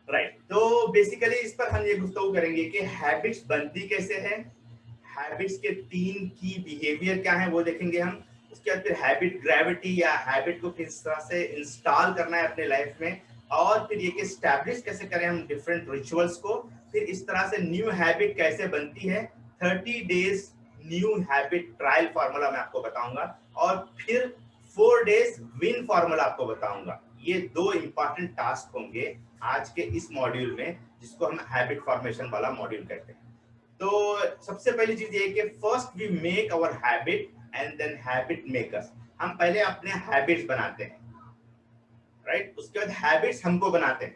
Right, तो basically इस पर हम ये गुफ्तगू करेंगे कि हैबिट्स बनती कैसे है, हैबिट्स के तीन की बिहेवियर क्या है वो देखेंगे हम। उसके बाद फिर हैबिट ग्रेविटी या हैबिट को किस तरह से इंस्टॉल करना है अपने लाइफ में, और फिर ये कि स्टैब्लिश कैसे करें हम डिफरेंट रिचुअल्स को। फिर इस तरह से न्यू हैबिट कैसे बनती है, 30 days new habit trial formula मैं आपको बताऊंगा, और फिर 4 डेज विन फार्मूला आपको बताऊंगा। ये दो इंपॉर्टेंट टास्क होंगे आज के इस मॉड्यूल में, जिसको हम हैबिट फॉर्मेशन वाला मॉड्यूल कहते हैं। तो सबसे पहली चीज ये कि first we make our habit and then habit makers. हम पहले अपने हैबिट्स बनाते हैं, राइट, उसके बाद हैबिट्स हमको बनाते हैं,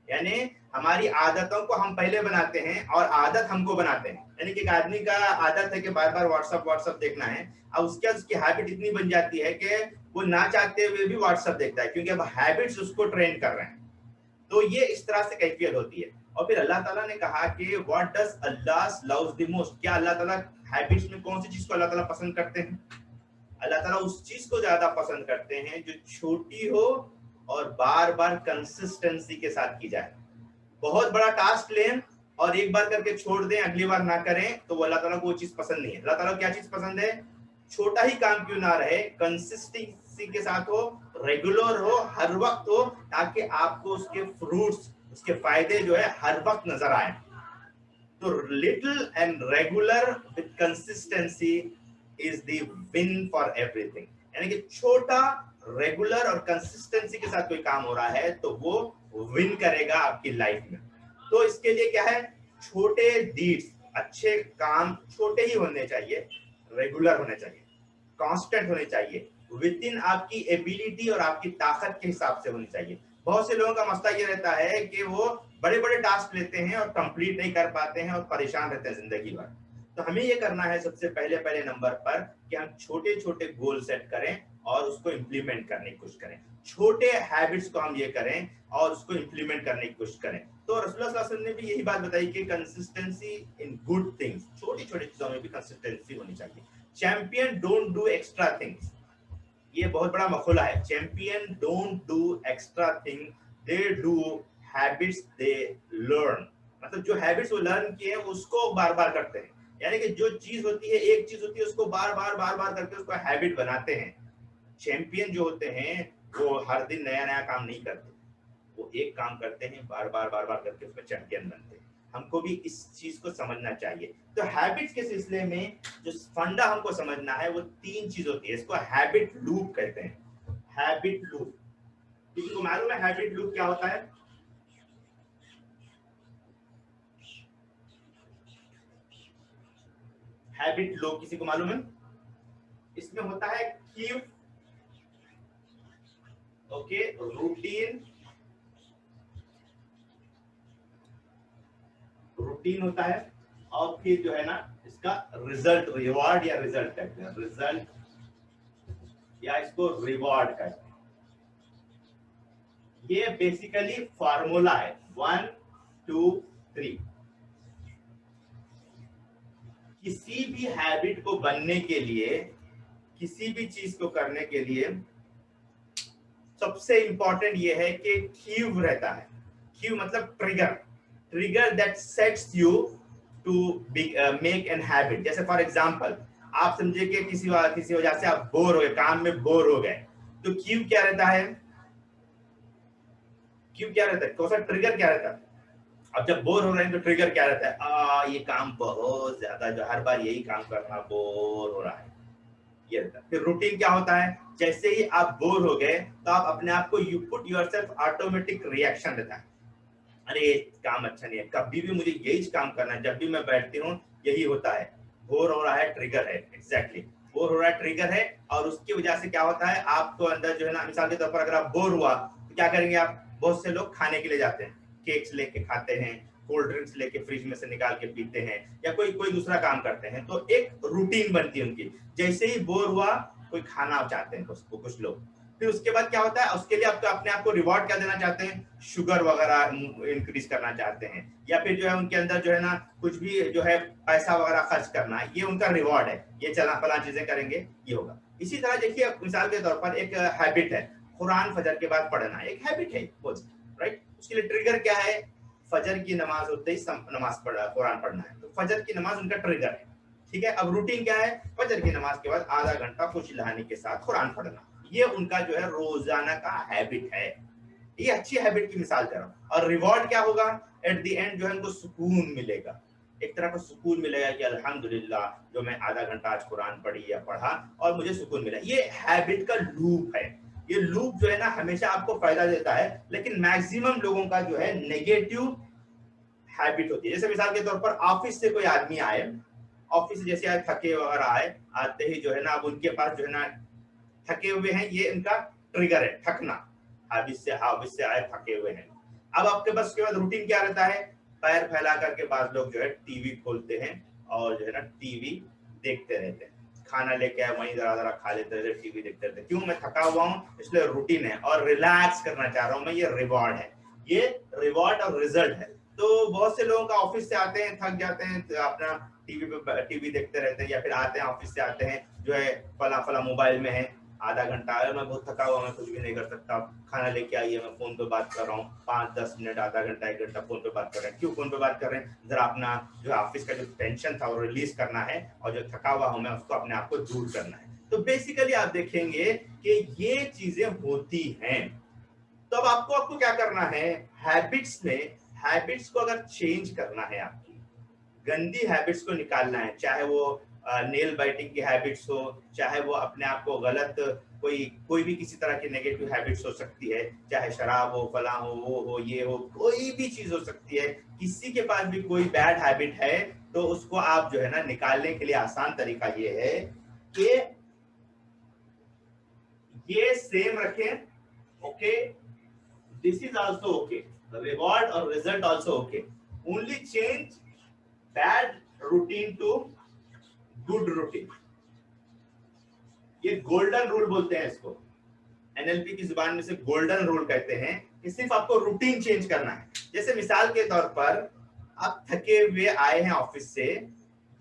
यानी हमारी आदतों को हम पहले बनाते हैं और आदत हमको बनाते हैं। यानी कि एक आदमी का आदत है कि बार बार व्हाट्सएप व्हाट्सएप देखना है, और उसके बाद उसकी हैबिट इतनी बन जाती है कि वो ना चाहते हुए भी व्हाट्सएप देखता है, क्योंकि अब हैबिट्स उसको ट्रेन कर रहे हैं। तो ये इस तरह से कैफियत होती है। और फिर अल्लाह ताला ने कहा कि what does Allah loves the most, क्या अल्लाह ताला हैबिट्स में कौन सी चीज को अल्लाह ताला पसंद करते हैं? अल्लाह ताला उस चीज को ज्यादा पसंद करते हैं जो छोटी हो और बार बार कंसिस्टेंसी के साथ की जाए। बहुत बड़ा टास्क लें और एक बार करके छोड़ दें, अगली बार ना करें, तो वो अल्लाह ताला को वो चीज पसंद नहीं है। अल्लाह ताला को क्या चीज पसंद है? छोटा ही काम क्यों ना रहे, कंसिस्टेंसी के साथ हो, रेगुलर हो, हर वक्त हो, ताकि आपको उसके फ्रूट्स, उसके फायदे जो है हर वक्त नजर आए। तो little and regular with consistency is the win for everything. यानी कि छोटा, रेगुलर और कंसिस्टेंसी के साथ कोई काम हो रहा है तो वो विन करेगा आपकी लाइफ में। तो इसके लिए क्या है? छोटे डीड्स, अच्छे काम छोटे ही होने चाहिए, रेगुलर होने चाहिए, कांस्टेंट होने चाहिए, विद इन आपकी एबिलिटी और आपकी ताकत के हिसाब से होनी चाहिए। बहुत से लोगों का मसला ये रहता है कि वो बड़े बड़े टास्क लेते हैं और कंप्लीट नहीं कर पाते हैं और परेशान रहते हैं जिंदगी भर। तो हमें ये करना है सबसे पहले पहले नंबर पर कि हम छोटे छोटे गोल सेट करें और उसको इम्प्लीमेंट करने की कोशिश करें। छोटे हैबिट्स को हम ये करें और उसको इम्प्लीमेंट करने की कोशिश करें। तो रसूलुल्लाह सल्लल्लाहु अलैहि वसल्लम ने भी यही बात बताई कि कंसिस्टेंसी इन गुड थिंग्स, छोटी छोटी चीजों में भी कंसिस्टेंसी होनी चाहिए। Champion don't do extra things, ये बहुत बड़ा मखौला है। Champion don't do extra thing, they do habits they learn. मतलब जो हैबिट्स वो लर्न किए हैं उसको बार बार करते हैं। यानी कि जो चीज होती है, एक चीज होती है, उसको बार बार करके उसको हैबिट बनाते हैं। चैंपियन जो होते हैं वो हर दिन नया नया काम नहीं करते, वो एक काम करते हैं, बार बार करके उसमें चैंपियन बनते हैं। हमको भी इस चीज को समझना चाहिए। तो हैबिट्स के सिलसिले में जो फंडा हमको समझना है वो तीन चीज होती है, इसको हैबिट लूप कहते हैं। हैबिट लूप, किसी को मालूम है हैबिट लूप क्या होता है? हैबिट लूप किसी को मालूम है? इसमें होता है क्यू, ओके, रूटीन, रूटीन होता है, और फिर जो है ना इसका रिजल्ट, रिवॉर्ड या रिजल्ट कहते हैं, रिजल्ट या इसको रिवॉर्ड कहते हैं। ये बेसिकली फार्मूला है 1 2 3। किसी भी हैबिट को बनने के लिए, किसी भी चीज को करने के लिए सबसे इंपॉर्टेंट ये है कि क्यू रहता है। क्यू मतलब trigger, trigger that sets you to make an habit. जैसे फॉर एग्जांपल आप समझे कि किसी वजह से आप बोर हो गए, काम में बोर हो गए, तो क्यू क्या रहता है? क्यू क्या रहता है, कौन सा ट्रिगर क्या रहता है? अब जब बोर हो रहे हैं तो ट्रिगर क्या रहता है? ये काम बहुत ज्यादा, जो हर बार यही काम करना, बोर हो रहा है, ये रहता है। फिर रूटीन क्या होता है? जैसे ही आप बोर हो गए तो आप अपने आप को, you put yourself, automatic reaction रहता है, अरे काम अच्छा नहीं है, कभी भी मुझे यही काम करना है, जब भी मैं बैठती हूँ यही होता है। बोर हो रहा है, ट्रिगर है, एग्जैक्टली बोर हो रहा है, ट्रिगर है। और उसकी वजह से क्या होता है, आपको अंदर जो है ना, मिसाल के तौर पर अगर आप बोर हुआ तो क्या करेंगे आप? बहुत से लोग खाने के लिए जाते हैं, केक्स लेके खाते हैं, कोल्ड ड्रिंक्स लेके फ्रिज में से निकाल के पीते हैं, या कोई कोई दूसरा काम करते हैं। तो एक रूटीन बनती है उनकी। जैसे ही बोर हुआ कोई खाना चाहते हैं कुछ लोग। फिर उसके बाद क्या होता है, उसके लिए आपको अपने आप को रिवॉर्ड क्या देना चाहते हैं? शुगर वगैरह इंक्रीज करना चाहते हैं, या फिर जो है उनके अंदर जो है ना कुछ भी जो है पैसा वगैरह खर्च करना, ये उनका रिवॉर्ड है, ये चला फला चीजें करेंगे ये होगा। इसी तरह देखिए, मिसाल के तौर पर एक हैबिट है कुरान फजर के बाद पढ़ना, एक हैबिट है, राइट? उसके लिए ट्रिगर क्या है? फजर की नमाज होते ही नमाज पढ़ना, कुरान पढ़ना है, तो फजर की नमाज उनका ट्रिगर है। ठीक है, अब रूटीन क्या है? फजर की नमाज के बाद आधा घंटा खुश लहानी के साथ कुरान पढ़ना, ये उनका जो है रोजाना का हैबिट है। ये अच्छी हैबिट की मिसाल दे रहा हूँ। और रिवॉर्ड क्या होगा? एट द एंड जो है उनको सुकून मिलेगा, एक तरह का सुकून मिलेगा कि अल्हम्दुलिल्लाह जो मैं आधा घंटा आज कुरान पढ़ी या पढ़ा और मुझे सुकून मिला। ये हैबिट का लूप है। ये लूप जो है ना हमेशा आपको फायदा देता है, लेकिन मैक्सिमम लोगों का जो है नेगेटिव हैबिट होती है। जैसे मिसाल के तौर पर ऑफिस से कोई आदमी आए, ऑफिस से जैसे आज थके वगैरह आए, आते ही जो है ना अब उनके पास जो है ना थके हुए हैं, ये इनका ट्रिगर है, थकना। ऑफिस से आए थके हुए हैं। अब आपके पास उसके बाद रूटीन क्या रहता है? पैर फैला करके बाद लोग जो है टीवी खोलते हैं और जो है ना टीवी देखते रहते हैं। खाना लेके आए वहीं जरा जरा खा लेते रहते, टीवी देखते रहते। क्यों? मैं थका हुआ हूँ इसलिए रूटीन है और रिलैक्स करना चाह रहा हूँ मैं, ये रिवॉर्ड है। ये रिवॉर्ड और रिजल्ट है। तो बहुत से लोगों का ऑफिस से आते हैं, थक जाते हैं, तो अपना टीवी देखते रहते हैं, या फिर आते हैं ऑफिस से आते हैं जो है फला फला मोबाइल में है, आधा घंटा है, मैं बहुत थका हुआ, मैं कुछ भी नहीं कर सकता, खाना लेके आइए, मैं फोन पे बात कर रहा हूँ, 5-10 मिनट, आधा घंटा, 1 घंटा फोन पे बात कर रहे हैं। क्यों फोन पे बात कर रहे हैं? जरा अपना जो ऑफिस का जो टेंशन था वो रिलीज करना है, और जो थका हुआ हूं मैं उसको अपने आप को दूर करना है। तो बेसिकली आप देखेंगे कि ये चीजें होती हैं। तो अब आपको क्या करना है? हैबिट्स में, हैबिट्स को अगर चेंज करना है, आपकी गंदी हैबिट्स को निकालना है, चाहे वो नेल बाइटिंग की हैबिट्स हो, चाहे वो अपने आप को गलत कोई भी किसी तरह की नेगेटिव हैबिट्स हो सकती है, चाहे शराब हो, फला हो, वो हो, ये हो, कोई भी चीज हो सकती है। किसी के पास भी कोई बैड हैबिट है तो उसको आप जो है ना निकालने के लिए आसान तरीका ये है कि ये सेम रखें। Okay, this is also okay, the reward or result also okay, only change bad routine to good routine। ये गोल्डन रूल बोलते हैं इसको, एनएलपी की जुबान में से गोल्डन रूल कहते हैं कि सिर्फ आपको रूटीन चेंज करना है। जैसे मिसाल के तौर पर आप थके हुए आए हैं ऑफिस से,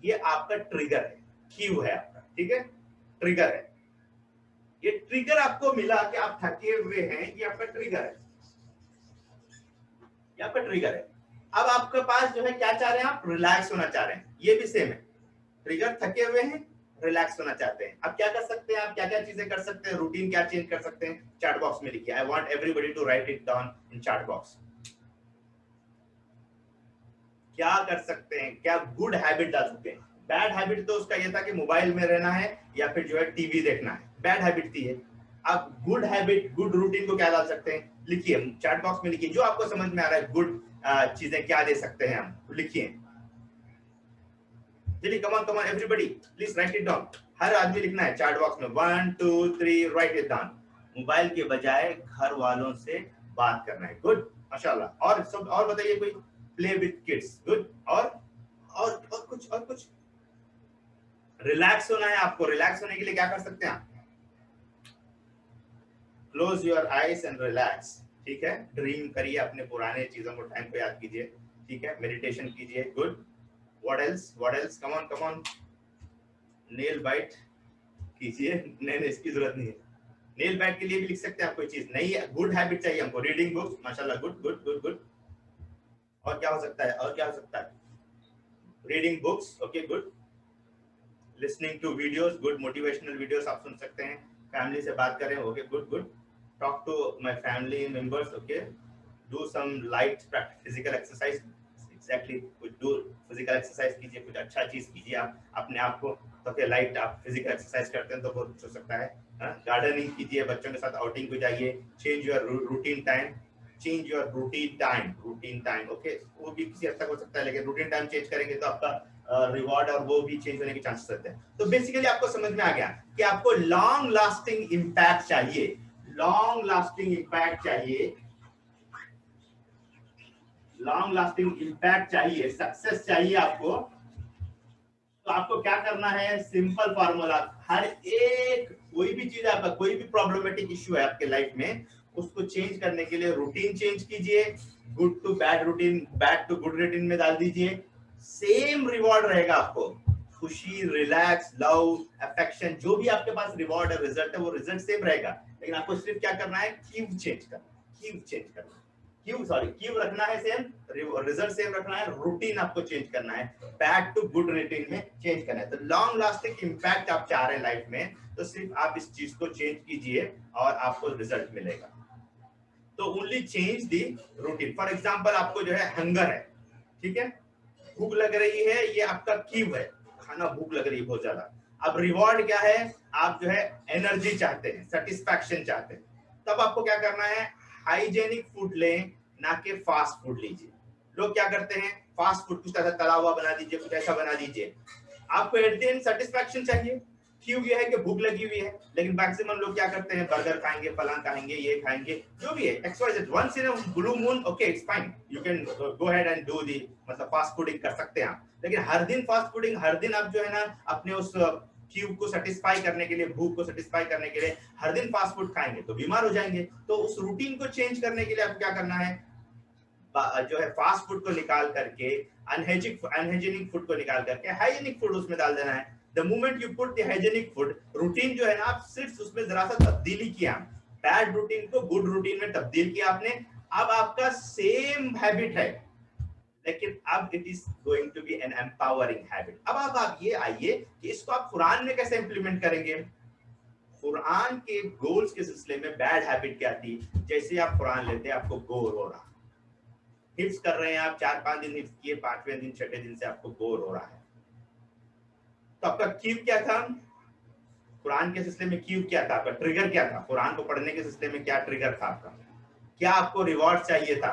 ये आपका ट्रिगर है, क्यू है आपका, ठीक है, ट्रिगर है। ये ट्रिगर आपको मिला कि आप थके हुए हैं, ये आपका ट्रिगर है, ये आपका ट्रिगर है। अब आपके पास जो है क्या चाह रहे हैं? आप रिलैक्स होना चाह रहे हैं, ये भी सेम है, ट्रिगर, थके हुए हैं, रिलैक्स होना चाहते हैं। अब क्या कर सकते हैं आप? क्या क्या चीजें कर सकते हैं? रूटीन क्या चेंज कर सकते हैं? चैट बॉक्स में लिखिए, I want everybody to write it down in chat box. क्या कर सकते हैं? क्या गुड हैबिट डाल सकते हैं? बैड हैबिट तो उसका ये था कि मोबाइल में रहना है या फिर जो है टीवी देखना है, बैड हैबिट थी है। अब गुड हैबिट, गुड रूटीन को क्या डाल सकते हैं? लिखिए, चैट बॉक्स में लिखिए, जो आपको समझ में आ रहा है गुड चीजें क्या दे सकते हैं हम, लिखिए जल्दी। Come on everybody, please write it down. हर आदमी लिखना है चैट बॉक्स में 1 2 3 राइट इट डाउन। मोबाइल के बजाय घर वालों से बात करना है, गुड, माशाल्लाह। और सब और बताइए कोई? Play with kids, good. और कुछ रिलैक्स होना है आपको। रिलैक्स होने के लिए क्या कर सकते हैं आप? Close your eyes and relax, ठीक है। ड्रीम करिए, अपने पुराने चीजों को, टाइम को याद कीजिए, ठीक है। मेडिटेशन कीजिए, good. What else? Come on. Nail bite कीजिए, नहीं इसकी जरूरत नहीं है। नेल बाइट के लिए भी लिख सकते हैं आप कोई चीज, नहीं है गुड हैबिट चाहिए हमको। रीडिंग बुक्स, माशाल्लाह, गुड। और क्या हो सकता है? Reading books, okay, good. Listening to videos, good, motivational videos आप सुन सकते हैं। फैमिली से बात करें, okay, good. Talk to my family members, okay. Do some light physical exercise, exactly, कुछ डू फिजिकल एक्सरसाइज कीजिए, कुछ अच्छा चीज कीजिए आप अपने आप को। तो क्या लाइट आप फिजिकल एक्सरसाइज करते हैं तो बहुत कुछ हो सकता है। गार्डनिंग कीजिए, बच्चों के साथ आउटिंग को जाइए। Change your routine time, okay. वो भी किसी हद तक हो सकता है, लेकिन रूटीन टाइम चेंज करेंगे तो आपका रिवॉर्ड और वो भी चेंज होने के चांसेस रहते हैं। तो बेसिकली आपको समझ में आ गया कि आपको लॉन्ग लास्टिंग इंपैक्ट चाहिए, लॉन्ग लास्टिंग इंपैक्ट चाहिए, सक्सेस चाहिए आपको। तो आपको क्या करना है? Simple formula. हर एक कोई भी चीज, आपका कोई भी प्रॉब्लमेटिक इश्यू है आपके लाइफ में, उसको चेंज करने के लिए रूटीन चेंज कीजिए। Good to bad routine, bad to good routine में डाल दीजिए, सेम रिवॉर्ड रहेगा आपको। खुशी, रिलैक्स, लव, अफेक्शन, जो भी आपके पास रिवॉर्ड है, रिजल्ट है, वो रिजल्ट सेम रहेगा। लेकिन आपको सिर्फ क्या करना है? कीव चेंज करना। क्यू रखना है सेम, रिजल्ट सेम रखना है, रूटीन आपको चेंज करना है, बैक टू गुड रूटीन में चेंज करना है। तो लॉन्ग लास्टिंग इंपैक्ट आप चाह रहे हैं लाइफ में, तो सिर्फ आप इस चीज को चेंज कीजिए और आपको रिजल्ट मिलेगा। तो only change the routine. For example आपको जो है हंगर है, ठीक है, भूख लग रही है, ये आपका क्यू है, खाना भूख लग रही है बहुत ज्यादा। अब रिवॉर्ड क्या है, आप जो है एनर्जी चाहते हैं, सेटिस्फैक्शन चाहते हैं, तब आपको क्या करना है, हाइजेनिक फूड लें, ना कि फास्ट फूड लीजिए। लोग क्या करते हैं, फास्ट फूड कुछ ऐसा तला हुआ बना दीजिए, कुछ ऐसा बना दीजिए। आपको एट द एंड सेटिस्फैक्शन चाहिए, क्यों ये है कि भूख लगी हुई है, लेकिन मैक्सिमम लोग क्या करते हैं, बर्गर खाएंगे, फलां खाएंगे, ये खाएंगे, जो भी है XYZ, once in a blue moon okay it's fine, you can go ahead and do the, मतलब फास्ट फूडिंग कर सकते हैं आप। लेकिन हर दिन फास्ट फूडिंग, हर दिन आप जो है ना अपने उस क्यू को सेटिस्फाई करने के लिए, भूख को सेटिस्फाई करने के लिए हर दिन फास्ट फूड खाएंगे तो बीमार हो जाएंगे। तो उस रूटीन को चेंज करने के लिए आपको क्या करना है, जो है फास्ट फूड को निकाल करके, अनहाइजीनिक फूड को निकाल करके हाइजीनिक फूड उसमें डाल देना है। The moment you put the hygienic food, routine जो है ना, आप सिर्फ उसमें जरा सा तब्दीली किया, बैड रूटीन को गुड रूटीन में तब्दील किया आपने, अब आपका सेम हैबिट है, लेकिन अब it is going to be an empowering habit. अब आप ये आइए कि इसको आप कुरान में कैसे इंप्लीमेंट करेंगे। कुरान के गोल्स के सिलसिले में बैड हैबिट क्या थी, जैसे आप कुरान लेते हैं आपको बोर हो रहा, हिफ्स कर रहे हैं आप, 4-5 दिन हिफ्स किए, 5वें दिन 6ठे दिन से आपको बोर हो रहा है, तो आपका क्यू क्या था, कुरान के सिलसिले में क्यू क्या था, आपका ट्रिगर क्या था, कुरान को पढ़ने के सिलसिले में क्या ट्रिगर था आपका, क्या आपको रिवॉर्ड चाहिए था,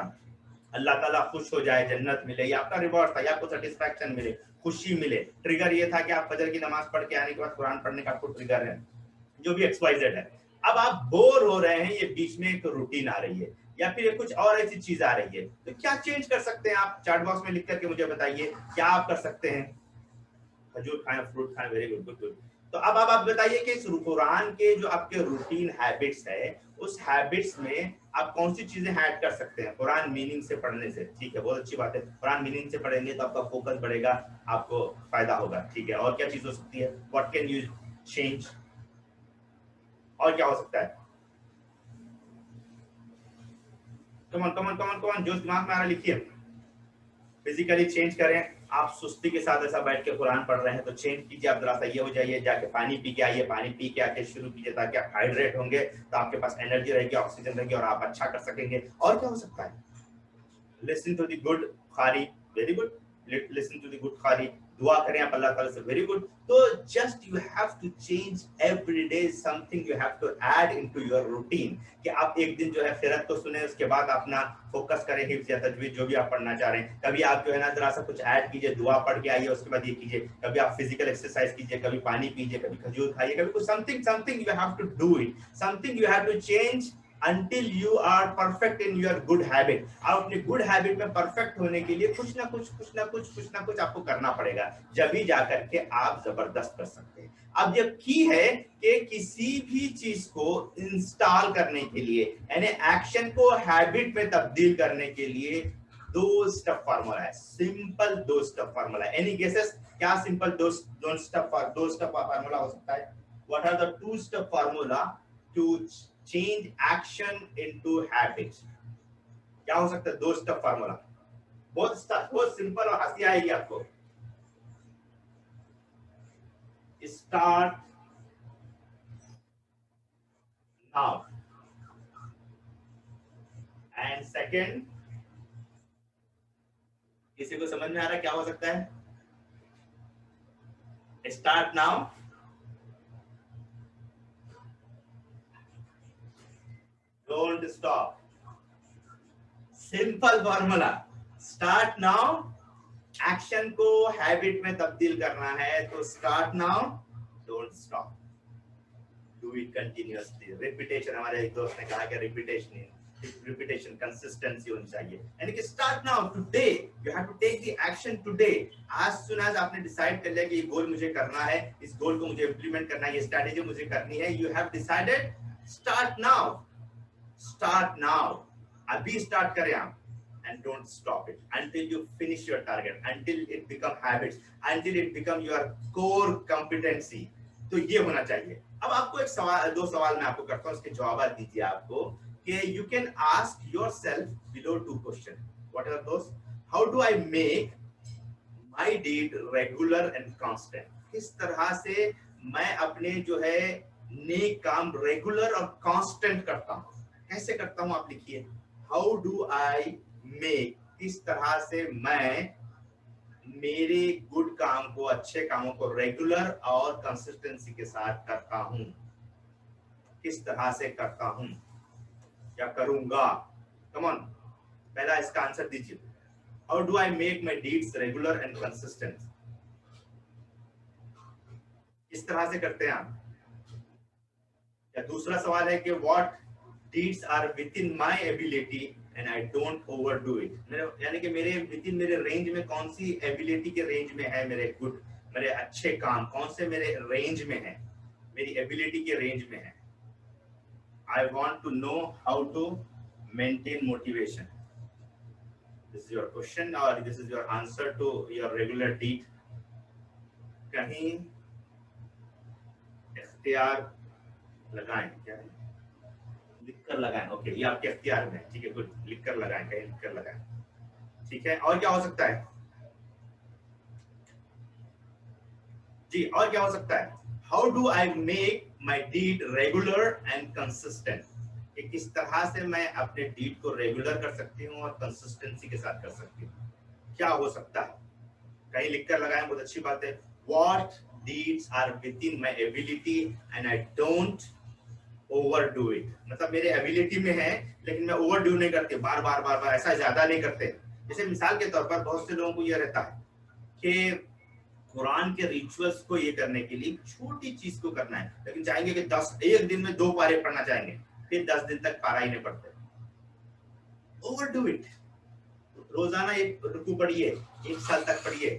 अल्लाह ताला खुश हो जाए, जन्नत मिले, या आपका रिवॉर्ड था, या आपको सेटिस्फैक्शन मिले, खुशी मिले। ट्रिगर ये था कि आप फजर की नमाज पढ़ के आने के बाद कुरान पढ़ने का आपको ट्रिगर है, जो भी XYZ है। अब आप बोर हो रहे हैं, ये बीच में एक रूटीन आ रही है, या फिर कुछ और ऐसी चीज आ रही है, तो क्या चेंज कर सकते हैं आप, चैट बॉक्स में लिख करके मुझे बताइए क्या आप कर सकते हैं। खजूर खाएं, फ्रूट खाएं, वेरी गुड, गुड गुड। तो अब आप बताइए कि इस कुरान के जो आपके रूटीन हैबिट्स है, उस हैबिट्स में आप कौन सी चीजें ऐड कर सकते हैं कुरान मीनिंग से पढ़ने से। ठीक है, बहुत अच्छी बात है, कुरान मीनिंग से पढ़ेंगे तो आपका फोकस बढ़ेगा, आपको फायदा होगा। ठीक है, और क्या चीज हो सकती है, व्हाट कैन यू चेंज, और क्या हो सकता है, come on come on come on come on, जो दिमाग में आ रहा लिखिए। फिजिकली चेंज करें, आप सुस्ती के साथ ऐसा बैठ के कुरान पढ़ रहे हैं तो चेंज कीजिए, आप जरा सा ये हो जाइए, जाके पानी पी के आइए, पानी पी के आके शुरू कीजिए, ताकि आप हाइड्रेट होंगे, तो आपके पास एनर्जी रहेगी, ऑक्सीजन रहेगी, और आप अच्छा कर सकेंगे। और क्या हो सकता है, लिसन टू द गुड खारी, very good, listen to the good खारी, दुआ करें आप अल्लाह ताला से, वेरी गुड। तो just you have to change every day something, you have to add into your routine, कि आप एक दिन जो है फिरत को सुने, उसके बाद अपना फोकस करें हिफ्ज़ या तजवीद जो भी आप पढ़ना चाह रहे हैं। कभी आप जो है ना जरा सा कुछ ऐड कीजिए, दुआ पढ़ के आइए, उसके बाद ये कीजिए, कभी आप फिजिकल एक्सरसाइज कीजिए, कभी पानी पीजिए, कभी खजूर खाइए, कभी कुछ something you have to do it, something you have to change until you are perfect in your good habit। आप अपने गुड हैबिट में परफेक्ट होने के लिए कुछ ना कुछ आपको करना पड़ेगा, जब ही जाकर के आप जबरदस्त कर सकते हैं। अब ये की है कि किसी भी चीज को इंस्टॉल करने के लिए, यानी एक्शन को हैबिट में तब्दील करने के लिए 2 स्टेप फार्मूला है, simple 2 step formula. Any guesses, क्या सिंपल 2 स्टेप फार्मूला हो सकता है? What are the 2 step formula to change action into habits? क्या हो सकता है 2 स्टेप फार्मूला? बहुत सिंपल और हंसी आएगी आपको। स्टार्ट नाउ, एंड सेकंड, किसी को समझ में आ रहा है क्या हो सकता है? Start now, don't stop. Simple formula, start now, action को हैबिट में तब्दील करना है तो start now, don't stop, do it continuously. Repetition, हमारे एक दोस्त ने कहा कि रिपीटेशन कंसिस्टेंसी होनी चाहिए, यानी कि start now, today you have to take the action today. आज सुन आज आपने डिसाइड कर लिया कि ये गोल मुझे करना है, इस गोल को मुझे इंप्लीमेंट करना है, ये स्ट्रेटेजी मुझे करनी है, you have decided, start now, start now, अभी स्टार्ट करें आप, and don't stop it until you finish your target, until it become habits, until it become your core competency। तो ये होना चाहिए। अब आपको एक सवाल, 2 सवाल मैं आपको करता हूं, इसके जवाब दीजिए आपको कि you can ask yourself below 2 questions. What are those? How do I make my deed regular and constant? किस तरह से मैं अपने जो है नेक काम रेगुलर और कांस्टेंट करता हूँ? कैसे करता हूँ आप लिखिए. How do I make, किस तरह से मैं मेरे गुड काम को, अच्छे कामों को रेगुलर और कंसिस्टेंसी के साथ करता हूँ. किस तरह से करता हूँ या करूंगा? कम ऑन, पहला इसका आंसर दीजिए. How do I make my deeds regular and consistent? किस तरह से करते हैं आप? या दूसरा सवाल है कि what deeds are within my ability and I don't overdo it. यानी कि मेरे विद इन मेरे रेंज में कौन सी एबिलिटी के रेंज में है मेरे गुड, मेरे अच्छे काम कौन से मेरे रेंज में है, मेरी एबिलिटी के रेंज में है. I want to know how to maintain motivation. This is your question or this is your answer to your regular deed. कहीं इख्तियार लगाएं, क्या है? लिखकर लगाएं. ओके, ये आपके इख्तियार में है. ठीक है, गुड. लिखकर लगाएं, कहीं लिखकर लगाएं. ठीक है, और क्या हो सकता है जी? और क्या हो सकता है? How do I make my deed regular and consistent? कि किस तरह से मैं अपने डीड को रेगुलर कर सकती हूँ और कंसिस्टेंसी के साथ कर सकती हूँ. क्या हो सकता है? कहीं लिखकर लगाएं, बहुत अच्छी बात है. What deeds are within my ability and I don't overdo it. मतलब मेरे एबिलिटी में है लेकिन मैं ओवरडू नहीं करती, बार बार बार बार ऐसा ज्यादा नहीं करते. जैसे मिसाल के तौर पर बहुत से लोगों को यह रहता है कि कुरान के रिचुअल्स को ये करने के लिए छोटी चीज को करना है, लेकिन चाहेंगे कि 10 एक दिन में 2 पारे पढ़ना चाहेंगे, फिर 10 दिन तक पारा ही नहीं पढ़ते. Overdo it. रोजाना एक रुकू पढ़िए, 1 साल तक पढ़िए,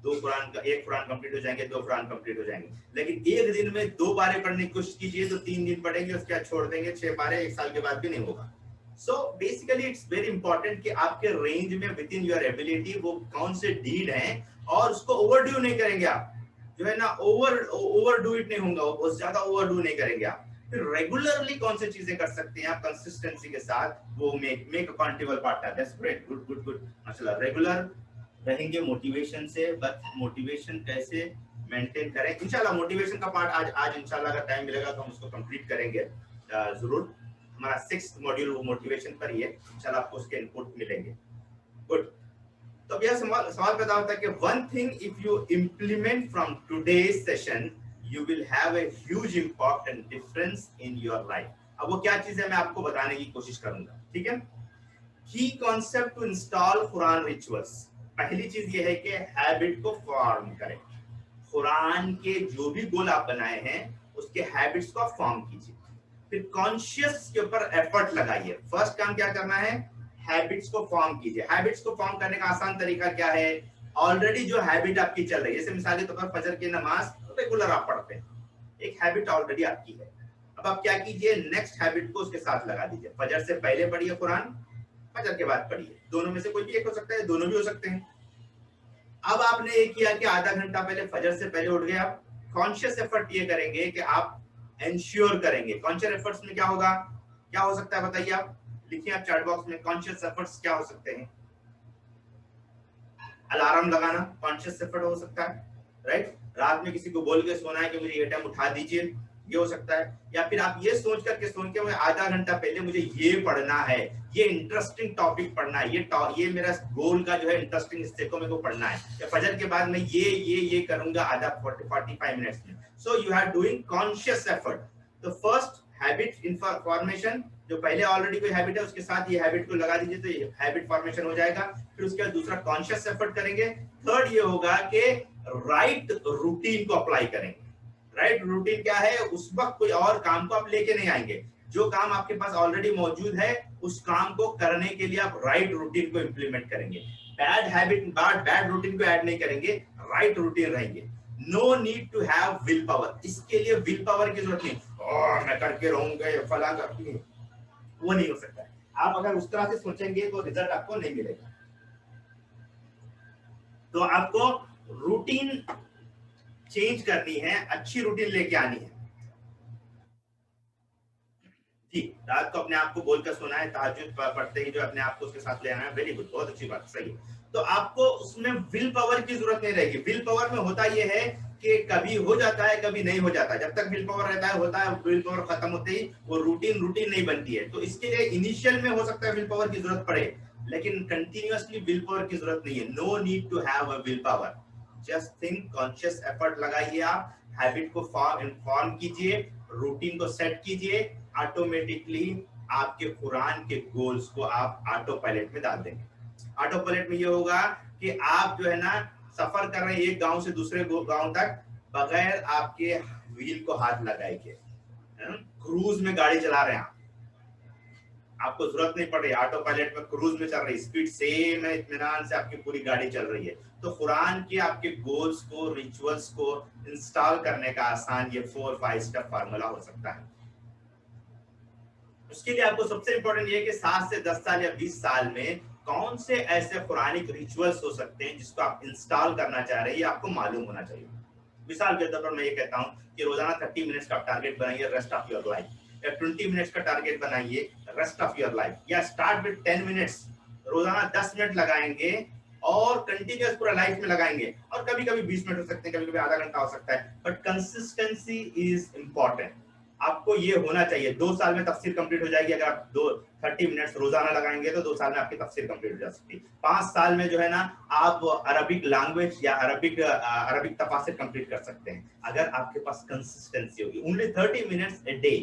2 कुरान का, 1 कुरान कंप्लीट हो जाएंगे, 2 कुरान कंप्लीट हो जाएंगे. लेकिन एक दिन में 2 पारे पढ़ने की कोशिश कीजिए तो 3 दिन पढ़ेंगे, उसके बाद छोड़ देंगे. 6 पारे 1 साल के बाद भी नहीं होगा. So basically it's very important कि आपके रेंज में विद इन योर एबिलिटी वो कौन से डीड हैं और उसको ओवरडू नहीं करेंगे आप, जो है ना, ओवरडू इट नहीं होगा, बहुत ज्यादा ओवरडू नहीं करेंगे आप. फिर रेगुलरली कौन सी चीजें कर सकते हैं आप कंसिस्टेंसी के साथ, वो make accountable partner. That's great, good good good. माशाल्लाह. रेगुलर रहेंगे मोटिवेशन से, बट मोटिवेशन कैसे मेंटेन करें, इंशाल्लाह मोटिवेशन का पार्ट आज इंशाल्लाह अगर टाइम मिलेगा तो हम उसको कंप्लीट करेंगे जरूर. हमारा 6th मॉड्यूल वो मोटिवेशन पर ही है, इंशाल्लाह आपको उसके इनपुट मिलेंगे. गुड. तो अब यह सवाल पैदा होता है कि one thing if you implement from today's session you will have a huge impact and difference in your life. अब वो क्या चीज है मैं आपको बताने की कोशिश करूंगा. ठीक है. की concept to install Quran rituals. पहली चीज ये है कि हैबिट को फॉर्म करें. कुरान के जो भी गोल आप बनाए हैं उसके हैबिट्स को फॉर्म कीजिए. फिर कॉन्शियस के ऊपर एफर्ट लगाइए. फर्स्ट काम क्या करना है? हैबिट्स को फॉर्म कीजिए. हैबिट्स को फॉर्म करने का आसान तरीका क्या है? ऑलरेडी जो हैबिट आपकी चल रही है, जैसे मिसाल के तौर पर फजर की नमाज रेगुलर आप पढ़ते हैं, एक हैबिट ऑलरेडी आपकी है. अब आप क्या कीजिए? नेक्स्ट हैबिट को उसके साथ लगा दीजिए. फजर से पहले पढ़िए कुरान, फजर के बाद पढ़िए. दोनों में से कोई भी एक हो सकता है, दोनों भी हो सकते हैं. अब आपने ये किया कि आधा घंटा पहले फजर से पहले उठ गए. आप कॉन्शियस एफर्ट ये करेंगे कि आप एंश्योर करेंगे. कॉन्शियस एफर्ट्स में क्या होगा, क्या हो सकता है बताइए आप, लिखिए आप चैट बॉक्स में. कॉन्शियस एफर्ट्स क्या हो सकते हैं? अलार्म लगाना कॉन्शियस एफर्ट हो सकता है, राइट. रात में किसी को बोल के सोना है कि मुझे ये टाइम उठा दीजिए, ये हो सकता है. या फिर आप ये सोच करके सोच के आधा घंटा पहले मुझे ये पढ़ना है, ये इंटरेस्टिंग टॉपिक पढ़ना है, ये मेरा गोल का जो है इंटरेस्टिंग हिस्से को मेरे को पढ़ना है, या फजर के बाद मैं ये करूंगा आधा 45 मिनट्स में. So you are doing conscious effort. तो फर्स्ट हैबिट फॉर्मेशन, जो पहले ऑलरेडी कोई हैबिट है उसके साथ ये हैबिट को लगा दीजिए तो ये हैबिट फॉर्मेशन हो जाएगा. फिर उसके बाद दूसरा कॉन्शियस एफर्ट करेंगे. थर्ड ये होगा कि राइट रूटीन को अप्लाई करेंगे. राइट रूटीन क्या है? उस वक्त कोई और काम को आप लेके नहीं आएंगे, जो काम आपके पास ऑलरेडी मौजूद है उस काम को करने के लिए आप राइट रूटीन को इंप्लीमेंट करेंगे. बैड हैबिट, बैड रूटीन को ऐड नहीं करेंगे, राइट रूटीन रहेंगे. No need to have will power. इसके लिए विल पावर की जरूरत नहीं, मैं करके रहूंगा फला करके, वो नहीं हो सकता है. आप अगर उस तरह से सोचेंगे तो रिजल्ट आपको नहीं मिलेगा. तो आपको रूटीन चेंज करनी है, अच्छी रूटीन लेके आनी है. जी, रात को अपने आप को बोलकर सोना है, तहज्जुद पढ़ते ही जो अपने आप को उसके साथ ले आना है, वेरी गुड, बहुत अच्छी बात, सही है। तो आपको उसमें विल पावर की जरूरत नहीं रहेगी। विल पावर में होता ये है कि कभी हो जाता है, कभी नहीं हो जाता। जब तक विल पावर रहता है होता है, विल पावर खत्म होते ही वो रूटीन नहीं बनती है। तो इसके लिए इनिशियल में हो सकता है विल पावर की जरूरत पड़े, लेकिन कंटिन्यूअसली विल पावर की जरूरत नहीं है। No need to have a will power, just think, conscious effort लगाइए, आप हैबिट को फॉर्म कीजिए, रूटीन को सेट कीजिए, ऑटोमेटिकली आपके कुरान के गोल्स को आप ऑटो पायलट में डाल देंगे। ऑटो पायलट में ये होगा कि आप जो है ना सफर कर रहे हैं एक गांव से दूसरे गांव तक बगैर आपके व्हील को हाथ लगाए के, क्रूज में गाड़ी चला रहे हैं आप, आपको जरूरत नहीं पड़ रही, ऑटो पायलट में क्रूज में चल रही, स्पीड सेम है, इत्मीनान से आपकी पूरी गाड़ी चल रही है। तो कुरान के आपके गोल्स को, रिचुअल्स को इंस्टॉल करने का आसान ये 4-5 स्टेप फार्मूला हो सकता है। उसके लिए आपको सबसे इंपॉर्टेंट ये है कि 7 से 10 साल या 20 साल में कौन से ऐसे कुरानिक रिचुअल्स हो सकते हैं जिसको आप इंस्टॉल करना चाह रहे हैं, ये आपको मालूम होना चाहिए। मिसाल के तौर पर मैं ये कहता हूँ कि रोजाना 30 मिनट्स का टारगेट बनाइए रेस्ट ऑफ योर लाइफ, या 20 मिनट्स का टारगेट बनाइए रेस्ट ऑफ योर लाइफ, या स्टार्ट विद 10 मिनट्स, रोजाना 10 मिनट लगाएंगे और कंटिन्यूअस पूरा लाइफ में लगाएंगे, और कभी कभी 20 मिनट हो सकते हैं, कभी कभी आधा घंटा हो सकता है, बट कंसिस्टेंसी इज इंपॉर्टेंट। आपको ये होना चाहिए। 2 साल में तफसीर कंप्लीट हो जाएगी अगर आप 30 मिनट्स रोजाना लगाएंगे, तो 2 साल में आपकी तफसीर कंप्लीट हो जा सकती है। 5 साल में जो है ना आप अरबिक लैंग्वेज या अरबिक तफासिर कंप्लीट कर सकते हैं, अगर आपके पास कंसिस्टेंसी होगी। Only 30 minutes a day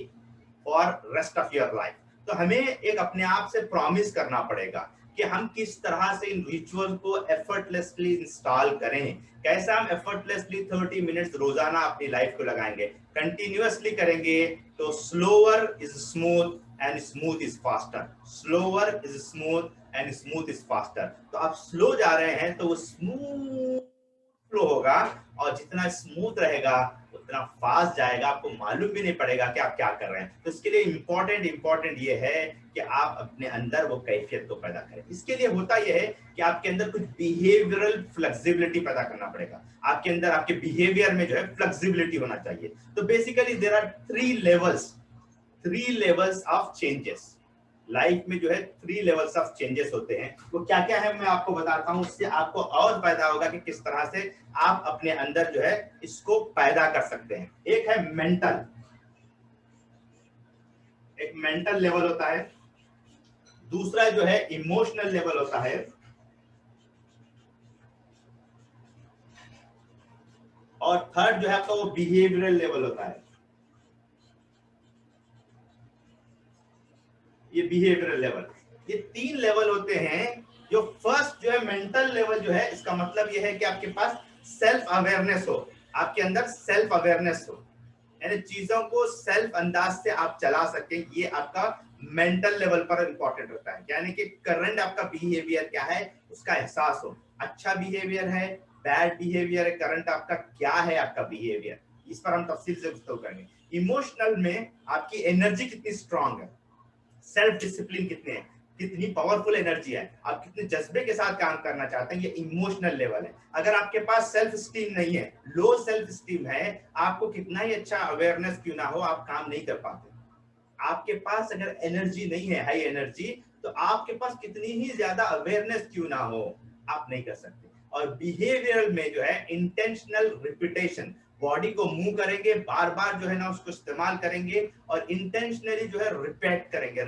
for rest of your life. तो हमें एक अपने आप से प्रॉमिस करना पड़ेगा कि हम किस तरह से इन रिचुअल को एफर्टलेसली इंस्टॉल करें। कैसे हम एफर्टलेसली 30 मिनट्स रोजाना अपनी लाइफ को लगाएंगे, कंटिन्यूअसली करेंगे तो slower is smooth and smooth is faster, slower is smooth and smooth is faster. तो आप स्लो जा रहे हैं तो वो स्मूथ फ्लो होगा, और जितना स्मूथ रहेगा उतना फास्ट जाएगा, आपको मालूम भी नहीं पड़ेगा कि आप क्या कर रहे हैं। तो इसके लिए इंपॉर्टेंट ये है कि आप अपने अंदर वो कैफियत को पैदा करें। इसके लिए होता यह है कि आपके अंदर कुछ बिहेवियरल फ्लेक्सिबिलिटी पैदा करना पड़ेगा। आपके अंदर आपके बिहेवियर में जो है फ्लेक्सिबिलिटी होना चाहिए। तो basically there are 3 levels of changes. Life में जो है 3 लेवल्स ऑफ चेंजेस होते हैं। वो क्या क्या है मैं आपको बताता हूं, उससे आपको और पैदा होगा कि किस तरह से आप अपने अंदर जो है इसको पैदा कर सकते हैं। एक है मेंटल, एक मेंटल लेवल होता है, दूसरा जो है इमोशनल लेवल होता है, और थर्ड जो है आपका वो बिहेवियरल लेवल होता है। ये बिहेवियरल लेवल, ये 3 लेवल होते हैं। जो फर्स्ट जो है मेंटल लेवल जो है, इसका मतलब ये है कि आपके पास सेल्फ अवेयरनेस हो, आपके अंदर सेल्फ अवेयरनेस हो, यानी चीजों को सेल्फ अंदाज से आप चला सकें। ये आपका मेंटल लेवल पर इंपॉर्टेंट होता है, यानी कि करंट आपका बिहेवियर क्या है उसका एहसास हो। अच्छा बिहेवियर है, बैड बिहेवियर है, करंट आपका क्या है, आपका बिहेवियर, इस पर हम तफसील से गुफ्तगू करेंगे। इमोशनल में आपकी एनर्जी कितनी स्ट्रांग है, सेल्फ डिसिप्लिन कितने हैं, कितनी पावरफुल एनर्जी है, आप कितने जज्बे के साथ काम करना चाहते हैं, ये इमोशनल लेवल है। अगर आपके पास सेल्फ स्टीम नहीं है, लो सेल्फ स्टीम है, आपको कितना ही अच्छा अवेयरनेस क्यों ना हो, आप काम नहीं कर पाते। आपके पास अगर एनर्जी नहीं है, हाई एनर्जी, तो आपके पास कितनी ही ज्यादा अवेयरनेस क्यों ना हो, आप नहीं कर सकते। और बिहेवियरल में जो है इंटेंशनल रिपीटेशन, बॉडी को मूव करेंगे, बार बार जो है ना उसको इस्तेमाल करेंगे, और इंटेंशनली जो है रिपीट करेंगे,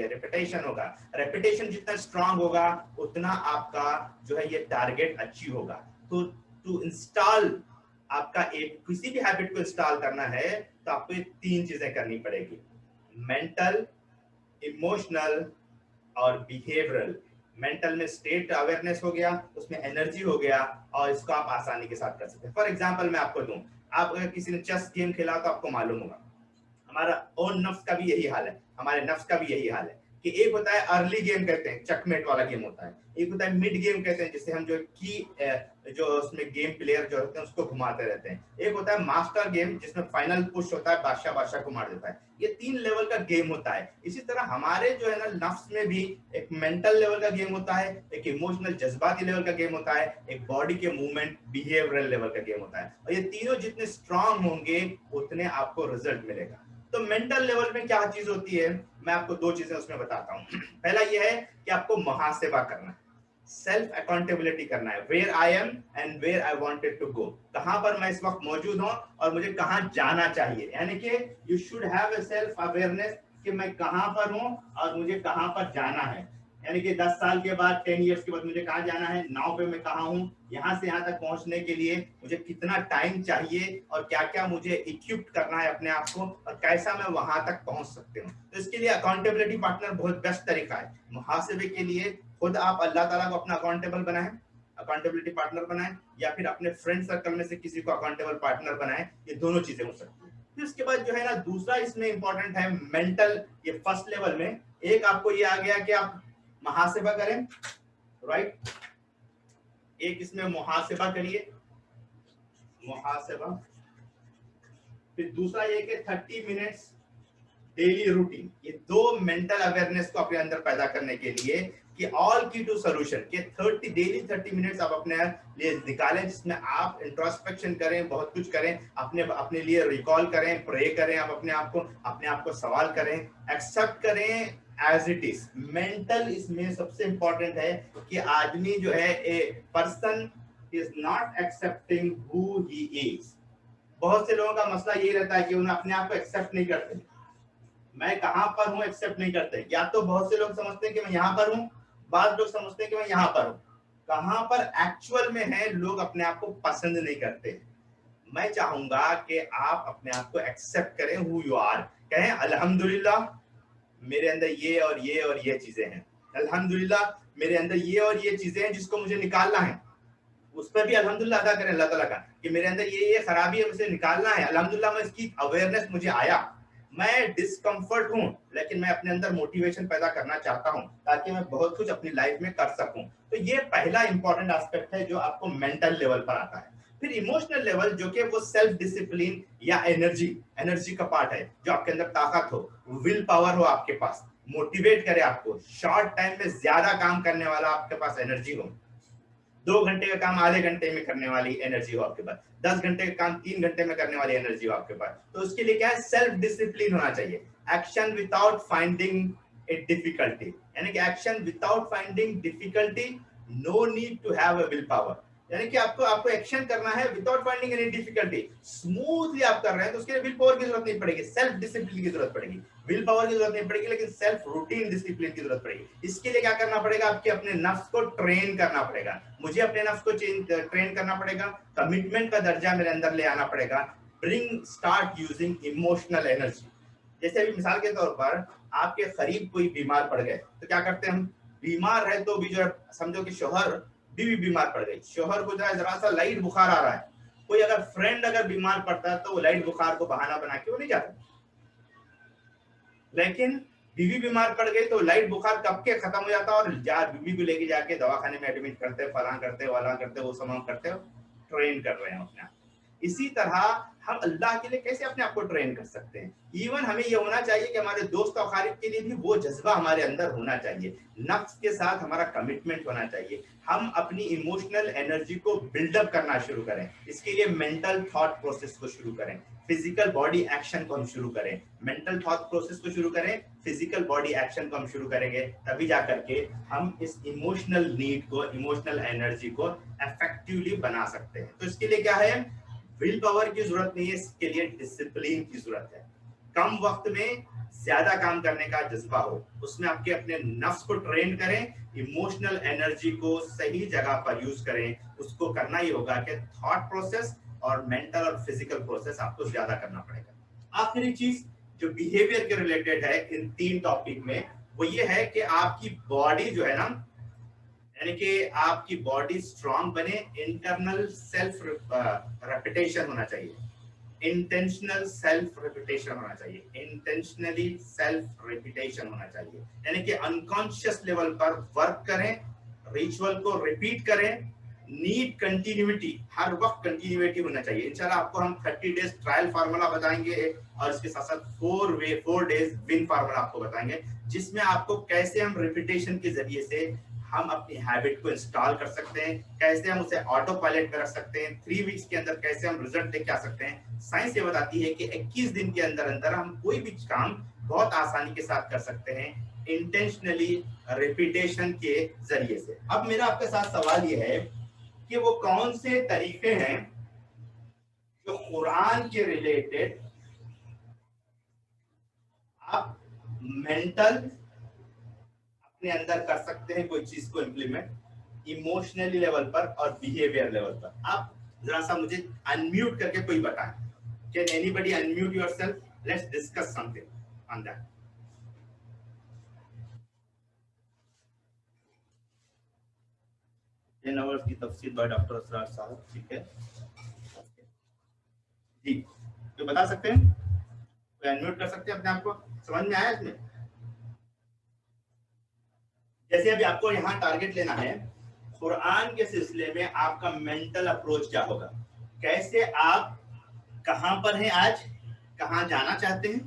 रिपीटेशन होगा। रिपीटेशन जितना स्ट्रांग होगा उतना आपका जो है ये टारगेट अचीव होगा। तो टू इंस्टॉल आपका एक किसी भी हैबिट को इंस्टॉल करना है तो आपको ये 3 चीजें करनी पड़ेगी, मेंटल, इमोशनल और बिहेवियरल। मेंटल में स्टेट अवेयरनेस हो गया, उसमें एनर्जी हो गया, और इसको आप आसानी के साथ कर सकते हैं। फॉर एग्जांपल मैं आपको दूं, आप अगर किसी ने चेस गेम खेला तो आपको मालूम होगा, हमारा ओन नफ्स का भी यही हाल है, हमारे नफ्स का भी यही हाल है कि एक होता है अर्ली गेम कहते हैं, चकमेट वाला गेम होता है, एक होता है मिड गेम कहते हैं जिसे हम जो की जो उसमें गेम प्लेयर जो होते हैं उसको घुमाते रहते हैं, एक होता है मास्टर गेम जिसमें फाइनल पुश होता है, बादशाह को मार देता है। ये 3 लेवल का गेम होता है। इसी तरह हमारे जो है ना नफ्स में भी एक मेंटल लेवल का गेम होता है, एक इमोशनल जज्बाती लेवल का गेम होता है, एक बॉडी के मूवमेंट बिहेवियरल लेवल का गेम होता है। और ये तीनों जितने स्ट्रांग होंगे उतने आपको रिजल्ट मिलेगा। तो मेंटल लेवल में क्या चीज होती है, मैं आपको दो चीजें उसमें बताता हूँ। पहला ये है कि आपको मुहासेबा करना है, सेल्फ अकाउंटेबिलिटी करना है, where I am and where I wanted to go, कहां पर मैं इस वक्त मौजूद हूं और मुझे कहां जाना चाहिए। यानी कि you should have a self awareness कि मैं कहां पर हूं और मुझे कहां पर जाना है। यानी कि 10 साल के बाद, 10 इयर्स के बाद मुझे कहां जाना है, नाव पे मैं कहां हूं, यहां से यहां तक पहुंचने के लिए मुझे कितना टाइम चाहिए और क्या क्या मुझे इक्विप्ड करना है अपने आप को और कैसा मैं वहां तक पहुंच सकती हूँ। तो इसके लिए अकाउंटेबिलिटी पार्टनर बहुत बेस्ट तरीका है। मुहासिबे के लिए खुद आप अल्लाह ताला को अपना अकाउंटेबल बनाएं, अकाउंटेबिलिटी पार्टनर बनाएं, या फिर अपने फ्रेंड सर्कल में से किसी को अकाउंटेबल पार्टनर बनाएं। ये दोनों चीजें हो सकती है। फिर उसके बाद जो है ना, दूसरा इसमें इंपॉर्टेंट है मेंटल, ये फर्स्ट लेवल में एक आपको ये आ गया कि आप मुहासिबा करें, राइट, एक इसमें मुहासिबा करिए, मुहासिबा। फिर दूसरा ये कि 30 मिनट्स डेली रूटीन, ये दो मेंटल अवेयरनेस को अपने अंदर पैदा करने के लिए कि ऑल की टू सोल्यूशन के 30 डेली 30 मिनट्स आप अपने लिए निकालें, जिसमें आप इंट्रोस्पेक्शन करें, बहुत कुछ करें, अपने अपने लिए रिकॉल करें, प्रे करें, आप अपने आप को सवाल करें, एक्सेप्ट करें एज इट इज। मेंटल इसमें सबसे इंपॉर्टेंट है कि आदमी जो है, a person is not accepting who he is. बहुत से लोगों का मसला ये रहता है कि उन्हें अपने आप को एक्सेप्ट नहीं करते, मैं कहां पर हूं एक्सेप्ट नहीं करते। या तो बहुत से लोग समझते हैं कि मैं यहां पर हूं, बाद लोग समझते हैं कि मैं यहां पर हूं, कहां पर एक्चुअल में है लोग अपने आप को पसंद नहीं करते। मैं चाहूंगा कि आप अपने आप को एक्सेप्ट करें हु यू आर, कहें अल्हम्दुलिल्लाह मेरे अंदर ये और ये और ये चीजें हैं, अल्हम्दुलिल्लाह मेरे अंदर ये और ये चीजें हैं जिसको मुझे निकालना है, उस पर भी अल्हम्दुलिल्लाह अदा करें अल्लाह ताला का कि मेरे अंदर ये खराबी है, मुझे निकालना है, अल्हम्दुलिल्लाह मैं इसकी अवेयरनेस मुझे आया, मैं डिस्कम्फर्ट हूं लेकिन मैं अपने अंदर मोटिवेशन पैदा करना चाहता हूं ताकि मैं बहुत कुछ अपनी लाइफ में कर सकूं। तो ये पहला इंपॉर्टेंट एस्पेक्ट है जो आपको मेंटल लेवल पर आता है। फिर इमोशनल लेवल जो कि वो सेल्फ डिसिप्लिन या एनर्जी का पार्ट है, जो आपके अंदर ताकत हो, विल पावर हो आपके पास, मोटिवेट करे आपको, शॉर्ट टाइम में ज्यादा काम करने वाला आपके पास एनर्जी हो, 2 घंटे का काम आधे घंटे में करने वाली एनर्जी हो आपके पास, 10 घंटे का काम 3 घंटे में करने वाली एनर्जी हो आपके पास। तो उसके लिए क्या है, सेल्फ डिसिप्लिन होना चाहिए, action without finding a difficulty, यानी कि action without finding difficulty, no need to have a will power, यानी कि आपको एक्शन करना है without finding any difficulty, smoothly आप कर रहे हैं तो उसके लिए विल पावर की जरूरत नहीं पड़ेगी, सेल्फ डिसिप्लिन की जरूरत पड़ेगी। विल पावर की जरूरत नहीं पड़ेगी लेकिन सेल्फ रूटीन डिसिप्लिन की जरूरत पड़ेगी। इसके लिए क्या करना पड़ेगा, आपके अपने नफ्स को ट्रेन करना पड़ेगा, मुझे अपने नफ्स को ट्रेन करना पड़ेगा, कमिटमेंट का दर्जा मेरे अंदर ले आना पड़ेगा, bring start using emotional energy. जैसे अभी मिसाल के तौर पर आपके करीब कोई बीमार पड़ गए तो क्या करते हैं हम, बीमार है तो भी जो है, समझो कि शोहर बीवी बीमार पड़ गई, शोहर को जरा सा लाइट बुखार आ रहा है, कोई अगर फ्रेंड अगर बीमार पड़ता है तो वो लाइट बुखार को बहाना बना के वो नहीं जाता, लेकिन बीवी बीमार पड़ गई तो लाइट बुखार कब के खत्म हो जाता है और बीवी को लेके जाके दवाखाने में एडमिट करते, फलां करते, वाला करते, वो सामान करते, ट्रेन कर रहे हैं अपने आप। इसी तरह हम अल्लाह के लिए कैसे अपने आप को ट्रेन कर सकते हैं। इवन हमें ये होना चाहिए कि हमारे दोस्त और खारिज के लिए भी वो जज्बा हमारे अंदर होना चाहिए, नफ्स के साथ हमारा कमिटमेंट होना चाहिए, हम अपनी इमोशनल एनर्जी को बिल्डअप करना शुरू करें। इसके लिए मेंटल थॉट प्रोसेस को शुरू करें, फिजिकल बॉडी एक्शन को हम शुरू करें, मेंटल थॉट प्रोसेस को शुरू करें, फिजिकल बॉडी एक्शन को हम शुरू करेंगे, तभी जाकर के हम इस इमोशनल नीड को, इमोशनल एनर्जी को इफेक्टिवली बना सकते हैं। तो इसके लिए क्या है, विल पावर की जरूरत नहीं है, इसके लिए डिसिप्लिन की जरूरत है। कम वक्त में ज्यादा काम करने का जज्बा हो, उसमें आपके अपने नफ्स को ट्रेन करें, इमोशनल एनर्जी को सही जगह पर यूज करें। उसको करना ही होगा कि थॉट प्रोसेस और मेंटल और फिजिकल प्रोसेस आपको ज्यादा करना पड़ेगा। आखिरी चीज जो बिहेवियर के रिलेटेड है इन 3 टॉपिक में, वो ये है कि आपकी बॉडी जो है ना, यानी कि आपकी बॉडी स्ट्रांग बने, इंटरनल सेल्फ रेपिटेशन होना चाहिए, इंटेंशनल सेल्फ रेपिटेशन होना चाहिए, इंटेंशनली सेल्फ रेपिटेशन होना चाहिए, यानी कि अनकॉन्शियस लेवल पर वर्क करें, रिचुअल को रिपीट करें, नीड कंटिन्यूटी, हर वक्त कंटिन्यूटी होना चाहिए। इंशाल्लाह आपको हम 30 डेज ट्रायल फार्मूला बताएंगे और इसके साथ साथ 4 डेज विन फार्मूला आपको बताएंगे, जिसमें आपको कैसे हम रिपीटेशन के जरिए से हम अपनी हैबिट को इंस्टॉल कर सकते हैं, कैसे हम उसे ऑटो पायलट में रख सकते हैं, 3 वीक्स के अंदर कैसे हम रिजल्ट लेके आ सकते हैं। साइंस ये बताती है कि 21 दिन के अंदर अंदर हम कोई भी काम बहुत आसानी के साथ कर सकते हैं, इंटेंशनली रिपीटेशन के जरिए से। अब मेरा आपके साथ सवाल ये है कि वो कौन से तरीके हैं जो कुरान के रिलेटेड आप मेंटल अपने अंदर कर सकते हैं, कोई चीज को इम्प्लीमेंट इमोशनली लेवल पर और बिहेवियर लेवल पर। आप जरा सा मुझे अनम्यूट करके कोई बताएं। Can anybody unmute yourself? Let's discuss something on that. 10 hours की तफसील बाय डॉक्टर असरार साहब। ठीक है जी, तो बता सकते हैं, कोई अनम्यूट कर सकते हैं अपने आप को? समझ में आया इसमें? जैसे अभी आपको यहाँ टारगेट लेना है, कुरान के सिलसिले में आपका मेंटल अप्रोच क्या होगा, कैसे आप कहां पर हैं आज, कहां जाना चाहते हैं,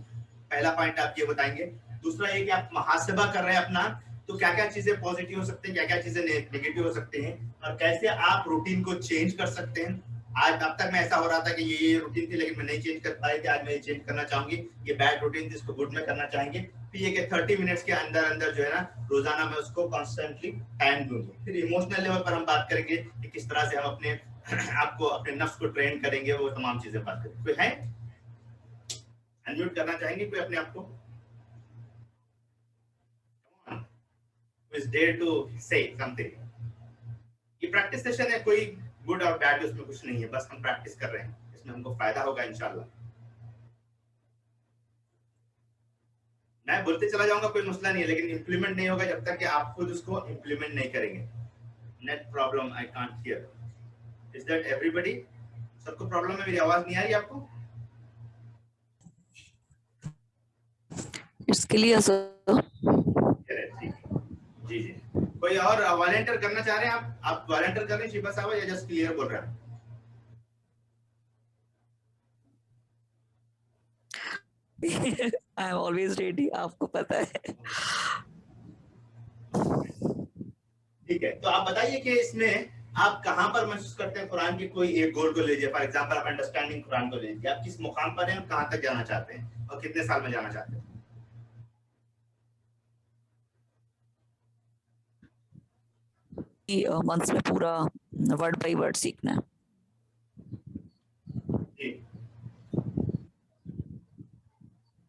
पहला पॉइंट आप ये बताएंगे। दूसरा ये कि आप मुहासबा कर रहे हैं अपना, तो क्या क्या चीजें पॉजिटिव हो सकते हैं, क्या क्या चीजें नेगेटिव हो सकते हैं, और कैसे आप रूटीन को चेंज कर सकते हैं। आज अब तक मैं ऐसा हो रहा था कि ये रूटीन थी लेकिन मैं नहीं चेंज कर पाई थी, आज मैं चेंज करना चाहूंगी, ये बैड रूटीन थी इसको गुड में करना चाहेंगे। फिर ये कि 30 मिनट्स के अंदर अंदर जो है ना रोजाना मैं उसको कॉन्स्टेंटली टाइम दूंगी। फिर इमोशनल लेवल पर हम बात करेंगे कि किस तरह से हम अपने आपको अपने नफ्स को ट्रेन करेंगे, वो तमाम चीजें बात करेंगे। कोई है अनम्यूट करना चाहेंगे कोई अपने आप को? Is dare to say something? ये प्रैक्टिस सेशन है, कोई गुड और बैड उसमें कुछ नहीं है, बस हम प्रैक्टिस कर रहे हैं, इसमें हमको फायदा होगा इंशाल्लाह। मैं बोलते चला जाऊंगा, कोई मसला नहीं है, लेकिन इंप्लीमेंट नहीं होगा जब तक कि आप खुद उसको इंप्लीमेंट नहीं करेंगे। Net problem, I can't hear. Is that everybody? सबको प्रॉब्लम है? मेरी आवाज नहीं आ रही आपको? इसके लिए जी जी, कोई और वॉलंटियर करना चाह रहे हैं? आप वॉलंटियर कर रहे हैं शिबा साहब, या जस्ट क्लियर बोल रहे हैं? आई एम ऑलवेज रेडी, आपको पता है। ठीक है, तो आप बताइए कि इसमें आप कहां पर महसूस करते हैं कुरान के कोई एक गोल को लीजिए, फॉर एग्जांपल आप अंडरस्टैंडिंग कुरान को लीजिए, आप किस मुकाम पर हैं और कहां तक जाना चाहते हैं और कितने साल में जाना चाहते हैं? मंथ्स में पूरा वर्ड बाय वर्ड सीखना है।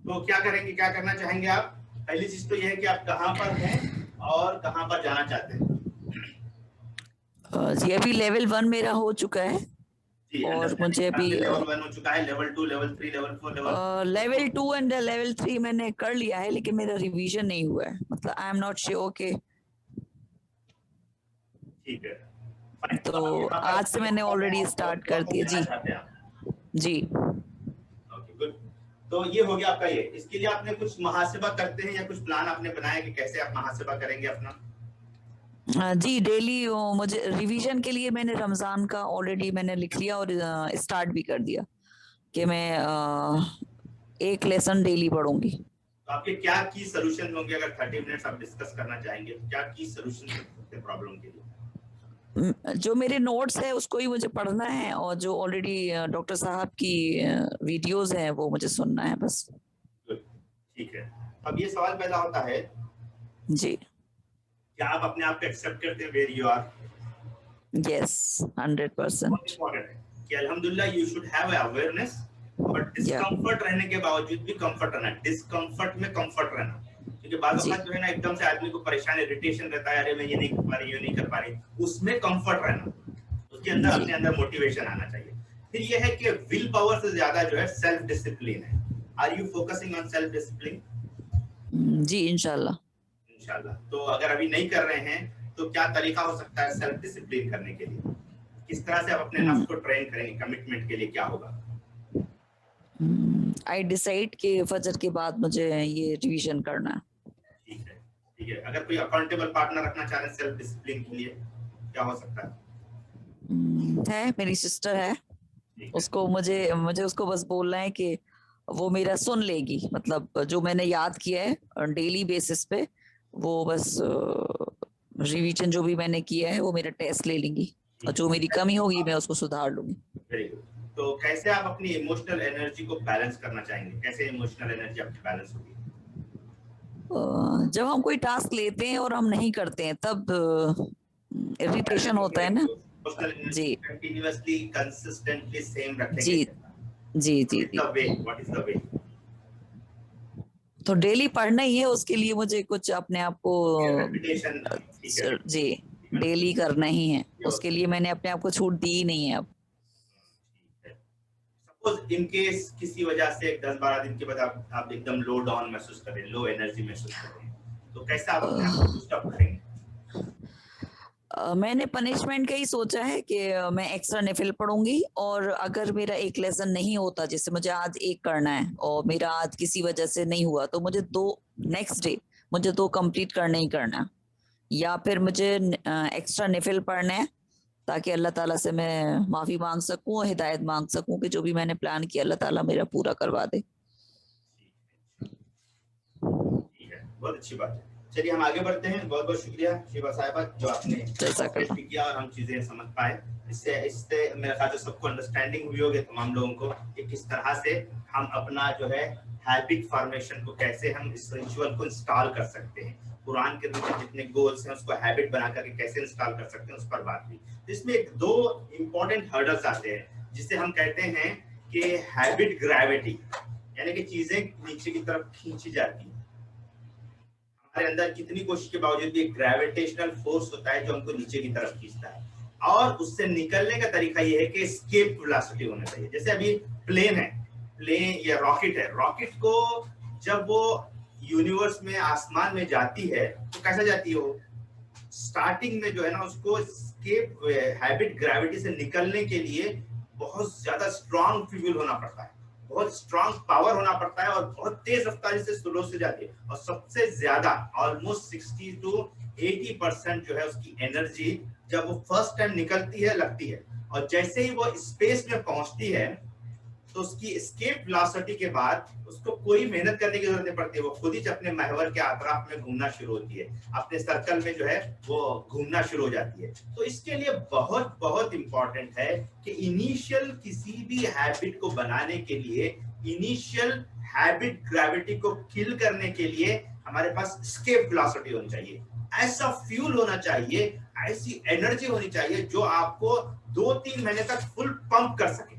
तो क्या करेंगे, क्या करना चाहेंगे आप? पहली चीज तो यह है कि आप कहां पर हैं और कहां पर जाना चाहते हैं। जी अभी लेवल 1 मेरा हो चुका है, और मुझे अभी लेवल 1 हो चुका है, level 2, level 3, level 4, level 2 and level 3 मैंने कर लिया है, लेकिन मेरा रिवीजन नहीं हुआ है, मतलब आई एम नॉट श्योर के। ठीक है, तो आज से मैंने ऑलरेडी स्टार्ट कर दिया। जी जी, ओके गुड। तो ये हो गया आपका ये। इसके लिए आपने कुछ मुहासिबा करते हैं या कुछ प्लान आपने बनाया कि कैसे आप मुहासिबा करेंगे अपना? जी डेली मुझे रिवीजन के लिए मैंने रमजान का ऑलरेडी मैंने लिख लिया और स्टार्ट भी कर दिया कि मैं एक लेसन डेली पढ़ूंगी। तो आपके क्या की सॉल्यूशन होंगे अगर 30 मिनट्स आप डिस्कस करना चाहेंगे, तो क्या की सॉल्यूशन है प्रॉब्लम के लिए? जो मेरे नोट्स है उसको ही मुझे पढ़ना है, और जो ऑलरेडी डॉक्टर साहब की वीडियोस हैं वो मुझे सुनना है बस। ठीक है, अब ये सवाल पैदा होता है जी, क्या आप अपने आप को एक्सेप्ट करते हैं वेयर यू आर? यस, 100%। कि अल्हम्दुलिल्लाह यू शुड हैव अवेयरनेस, और डिस्कम्फर्ट रहने के बावजूद भी कंफर्ट रहना, डिस्कम्फर्ट में कंफर्ट रहना। क्योंकि बात जो है ना, एकदम से आदमी को परेशान, इरिटेशन रहता है, अरे मैं ये नहीं कर पा रही, ये नहीं कर पा रही, उसमें कंफर्ट रहना, उसके अंदर अपने अंदर मोटिवेशन आना चाहिए। फिर ये है कि विल पावर से ज्यादा जो है सेल्फ डिसिप्लिन है। Are you focusing on self discipline? जी इंशाल्लाह। इंशाल्लाह। तो अगर अभी नहीं कर रहे हैं तो क्या तरीका हो सकता है सेल्फ डिसिप्लिन करने के लिए? किस तरह से आप अपने नफ्स को ट्रेन करेंगे? कमिटमेंट के लिए क्या होगा? आई डिसाइड कि फजर के बाद मुझे ये रिवीजन करना है। ठीक है, ठीक है। अगर कोई अकाउंटेबल पार्टनर रखना चाह रहे हैं सेल्फ डिसिप्लिन के लिए, क्या हो सकता है? मेरी सिस्टर है, उसको मुझे उसको बस बोलना है कि वो मेरा सुन लेगी, मतलब जो मैंने याद किया है डेली बेसिस पे वो बस रिवीजन जो भी मैंने किया है वो मेरा टेस्ट ले लेंगी और जो मेरी कमी होगी मैं उसको सुधार लूंगी। Very good. तो कैसे आप अपनी इमोशनल एनर्जी को बैलेंस करना चाहेंगे? कैसे इमोशनल एनर्जी आपकी बैलेंस होगी? जब हम कोई टास्क लेते हैं और हम नहीं करते हैं तब इरिटेशन होता है ना। इमोशनल जी एनर्जी कंटीन्यूअसली कंसिस्टेंटली सेम रखेंगे जी जी जी व्हाट इज जी। The way? What is the way? तो डेली पढ़ना ही है, उसके लिए मुझे कुछ अपने आप को रेपिटेशन, ठीक है, जी डेली करना ही है, ये उसके लिए मैंने अपने आप को छूट दी ही नहीं है अब। सपोज इन केस किसी वजह से 10-12 दिन के बाद आप एकदम लो डाउन महसूस कर रहे हैं, लो एनर्जी महसूस कर रहे हैं, तो कैसे आप अपने आप को बूस्ट अप करेंगे? मैंने पनिशमेंट का ही सोचा है कि मैं एक्स्ट्रा नेफिल पढ़ूंगी, और अगर मेरा एक लेसन नहीं होता, जैसे मुझे आज एक करना है और मेरा आज किसी वजह से नहीं हुआ, तो मुझे नेक्स्ट डे मुझे 2 कंप्लीट करना ही करना, या फिर मुझे एक्स्ट्रा नेफिल पढ़ना है ताकि अल्लाह ताला से मैं माफी मांग सकूं, हिदायत मांग सकूं कि जो भी मैंने प्लान किया अल्लाह ताला मेरा पूरा करवा दे। ठीक है, बहुत अच्छी बात है। चलिए हम आगे बढ़ते हैं। बहुत बहुत शुक्रिया शिवा साहिबा जो आपने भी किया और हम चीजें समझ पाए। इससे मेरे ख्याल से सबको अंडरस्टैंडिंग हुई होगी, तमाम लोगों को, कि किस तरह से हम अपना जो है हैबिट फॉर्मेशन को कैसे हम इस रिचुअल को इंस्टॉल कर सकते हैं, कुरान के अंदर जितने गोल्स हैं उसको हैबिट बना करके कैसे इंस्टॉल कर सकते हैं, उस पर बात हुई। तो इसमें 2 इंपॉर्टेंट हर्डल्स आते हैं जिसे हम कहते हैं कि हैबिट ग्रेविटी, यानी कि चीजें नीचे की तरफ खींची जाती है। हमारे अंदर कितनी कोशिश के बावजूद भी एक ग्रेविटेशनल फोर्स होता है जो हमको नीचे की तरफ खींचता है, और उससे निकलने का तरीका ये है कि एस्केप वेलोसिटी होना चाहिए। जैसे अभी प्लेन है, प्लेन या रॉकेट है, रॉकेट को जब वो यूनिवर्स में आसमान में जाती है तो कैसा जाती है? वो स्टार्टिंग में जो है ना, उसको एस्केप हैबिट ग्रेविटी से निकलने के लिए बहुत ज्यादा स्ट्रॉन्ग फ्यूल होना पड़ता है, बहुत स्ट्रॉन्ग पावर होना पड़ता है, और बहुत तेज रफ्तारी से स्लो से जाती है, और सबसे ज्यादा ऑलमोस्ट 60 to 80% जो है उसकी एनर्जी जब वो फर्स्ट टाइम निकलती है लगती है, और जैसे ही वो स्पेस में पहुंचती है तो उसकी एस्केप वेलोसिटी के बाद उसको कोई मेहनत करने की जरूरत नहीं पड़ती है, वो खुद ही अपने महवर के अतराफ में घूमना शुरू होती है, अपने सर्कल में जो है वो घूमना शुरू हो जाती है। तो इसके लिए बहुत बहुत इंपॉर्टेंट है कि इनिशियल किसी भी हैबिट को बनाने के लिए, इनिशियल हैबिट ग्रेविटी को किल करने के लिए हमारे पास एस्केप वेलोसिटी होनी चाहिए, ऐसा फ्यूल होना चाहिए, ऐसी एनर्जी होनी चाहिए जो आपको 2-3 महीने तक फुल पंप कर सके,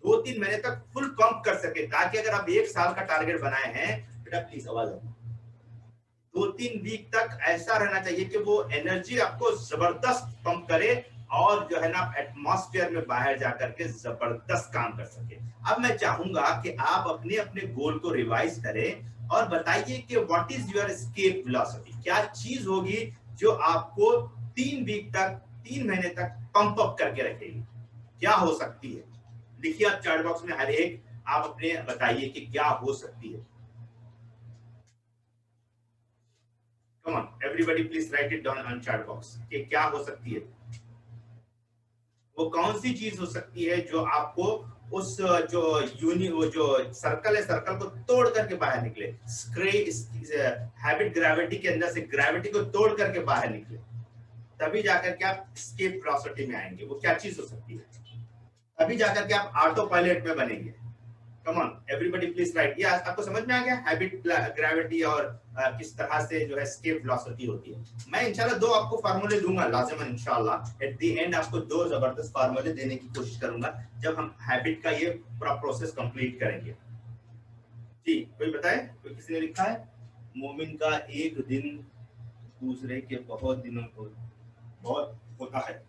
2-3 महीने तक फुल पंप कर सके, ताकि अगर आप 1 साल का टारगेट बनाए हैं, बेटा प्लीज आवाज, 2-3 वीक तक ऐसा रहना चाहिए कि वो एनर्जी आपको जबरदस्त पंप करे, और जो है ना एटमॉस्फेयर में बाहर जाकर के जबरदस्त काम कर सके। अब मैं चाहूंगा कि आप अपने अपने गोल को रिवाइज करें और बताइए कि what is your escape velocity, क्या चीज होगी जो आपको 3 वीक तक, 3 महीने तक पंप अप करके रखेगी, क्या हो सकती है? लिखिए आप चैट बॉक्स में, हर एक आप अपने बताइए कि क्या हो सकती है। कम on everybody, please write it down on chat box कि क्या हो सकती है, वो कौन सी चीज हो सकती है जो आपको उस वो जो सर्कल है, सर्कल को तोड़ करके बाहर निकले, हैबिट ग्रेविटी के अंदर से ग्रेविटी को तोड़ करके बाहर निकले, तभी जाकर के आप एस्केप वेलोसिटी में आएंगे। वो क्या चीज हो सकती है? तभी जाकर के आप ऑटो पायलट में बनेंगे। कम ऑन एवरीबॉडी प्लीज राइट। ये आपको समझ में आ गया हैबिट ग्रेविटी और किस तरह से जो है एस्केप वेलोसिटी होती है। मैं इंशाल्लाह 2 आपको फार्मूले दूंगा लाजिमन, इंशाल्लाह एट द एंड आपको 2 जबरदस्त फार्मूले देने की कोशिश करूंगा जब हम हैबिट का ये पूरा प्रोसेस कंप्लीट करेंगे। जी कोई बताए, कोई किसी ने लिखा है मोमिन का एक दिन दूसरे के बहुत दिनों को बहुत होता है,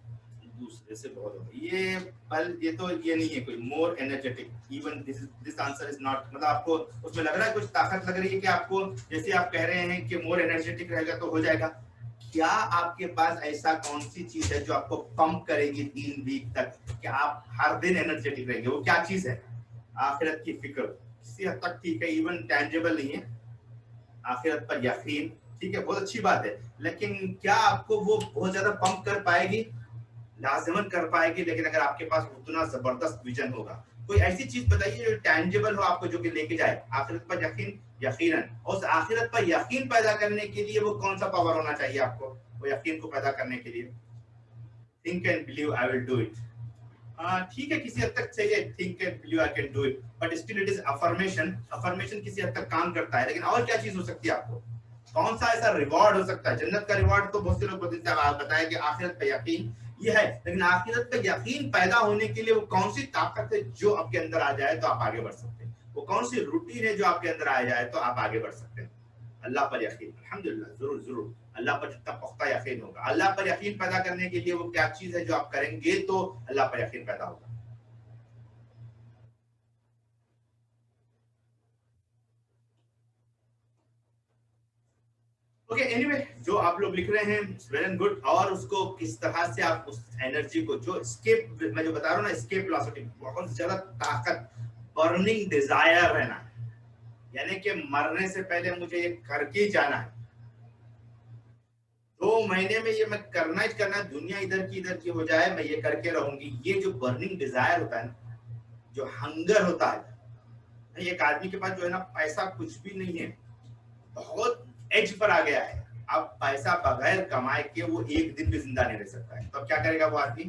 दूसरे से बहुत होता है, ये पल, ये तो ये नहीं है कोई more energetic, even this answer is not, मतलब आपको उसमें लग रहा है कुछ ताकत लग रही है कि आपको, जैसे आप कह रहे हैं कि मोर एनर्जेटिक रहेगा तो हो जाएगा। क्या आपके पास ऐसा कौन सी चीज है जो आपको पंप करेगी 3 वीक तक कि आप हर दिन एनर्जेटिक रहेंगे? वो क्या चीज है? आखिरत की फिक्र, किसी हद तक ठीक है, इवन टैंजिबल नहीं है, आखिरत पर यकीन, ठीक है, बहुत अच्छी बात है, लेकिन क्या आपको वो बहुत ज्यादा पंप कर पाएगी? लाजमन कर पाएगी, लेकिन अगर आपके पास उतना जबरदस्त विजन होगा, कोई ऐसी चीज बताइए जो टैंजिबल हो आपको, जो कि लेके जाए आखिरत पर यकीन, यकीनन। और उस आखिरत पर यकीन पैदा करने के लिए वो कौन सा पावर होना चाहिए आपको? वो यकीन को पैदा करने के लिए। Think and believe I will do it. ठीक है, किसी हद तक सही है, think and believe I can do it, but still it is affirmation. Affirmation किसी हद तक काम करता है, लेकिन और क्या चीज हो सकती है? आपको कौन सा ऐसा रिवॉर्ड हो सकता है? जन्नत का रिवॉर्ड तो बहुत से लोग बोलते हैं, आप बताया कि आखिरत पे यकीन ये है, लेकिन आखिरत पे यकीन पैदा होने के लिए वो कौन सी ताकत है जो आपके अंदर आ जाए तो आप आगे बढ़ सकते हैं? वो कौन सी रूटीन है जो आपके अंदर आ जाए तो आप आगे बढ़ सकते हैं? अल्लाह पर यकीन। अल्हम्दुलिल्लाह, जरूर जरूर अल्लाह पर जितना पुख्ता यकीन होगा। अल्लाह पर यकीन पैदा करने के लिए वो क्या चीज है जो आप करेंगे तो अल्लाह पर यकीन पैदा होगा। ओके, एनीवे, जो आप लोग लिख रहे हैं वेल एंड गुड। और उसको किस तरह से आप उस एनर्जी को, जो एस्केप, मैं जो बता रहा हूँ ना, एस्केप वेलोसिटी, बहुत ज्यादा ताकत, बर्निंग डिजायर है ना, यानी कि मरने से पहले मुझे ये करके ही जाना है, 2 महीने में ये मैं करना ही करना, दुनिया इधर की हो जाए, मैं ये करके रहूंगी। ये जो बर्निंग डिजायर होता है ना, जो हंगर होता है, एक आदमी के पास जो है ना पैसा कुछ भी नहीं है, बहुत एज पर आ गया है, अब पैसा बगैर कमाए के वो एक दिन भी जिंदा नहीं रह सकता है, तो अब क्या करेगा वो आदमी?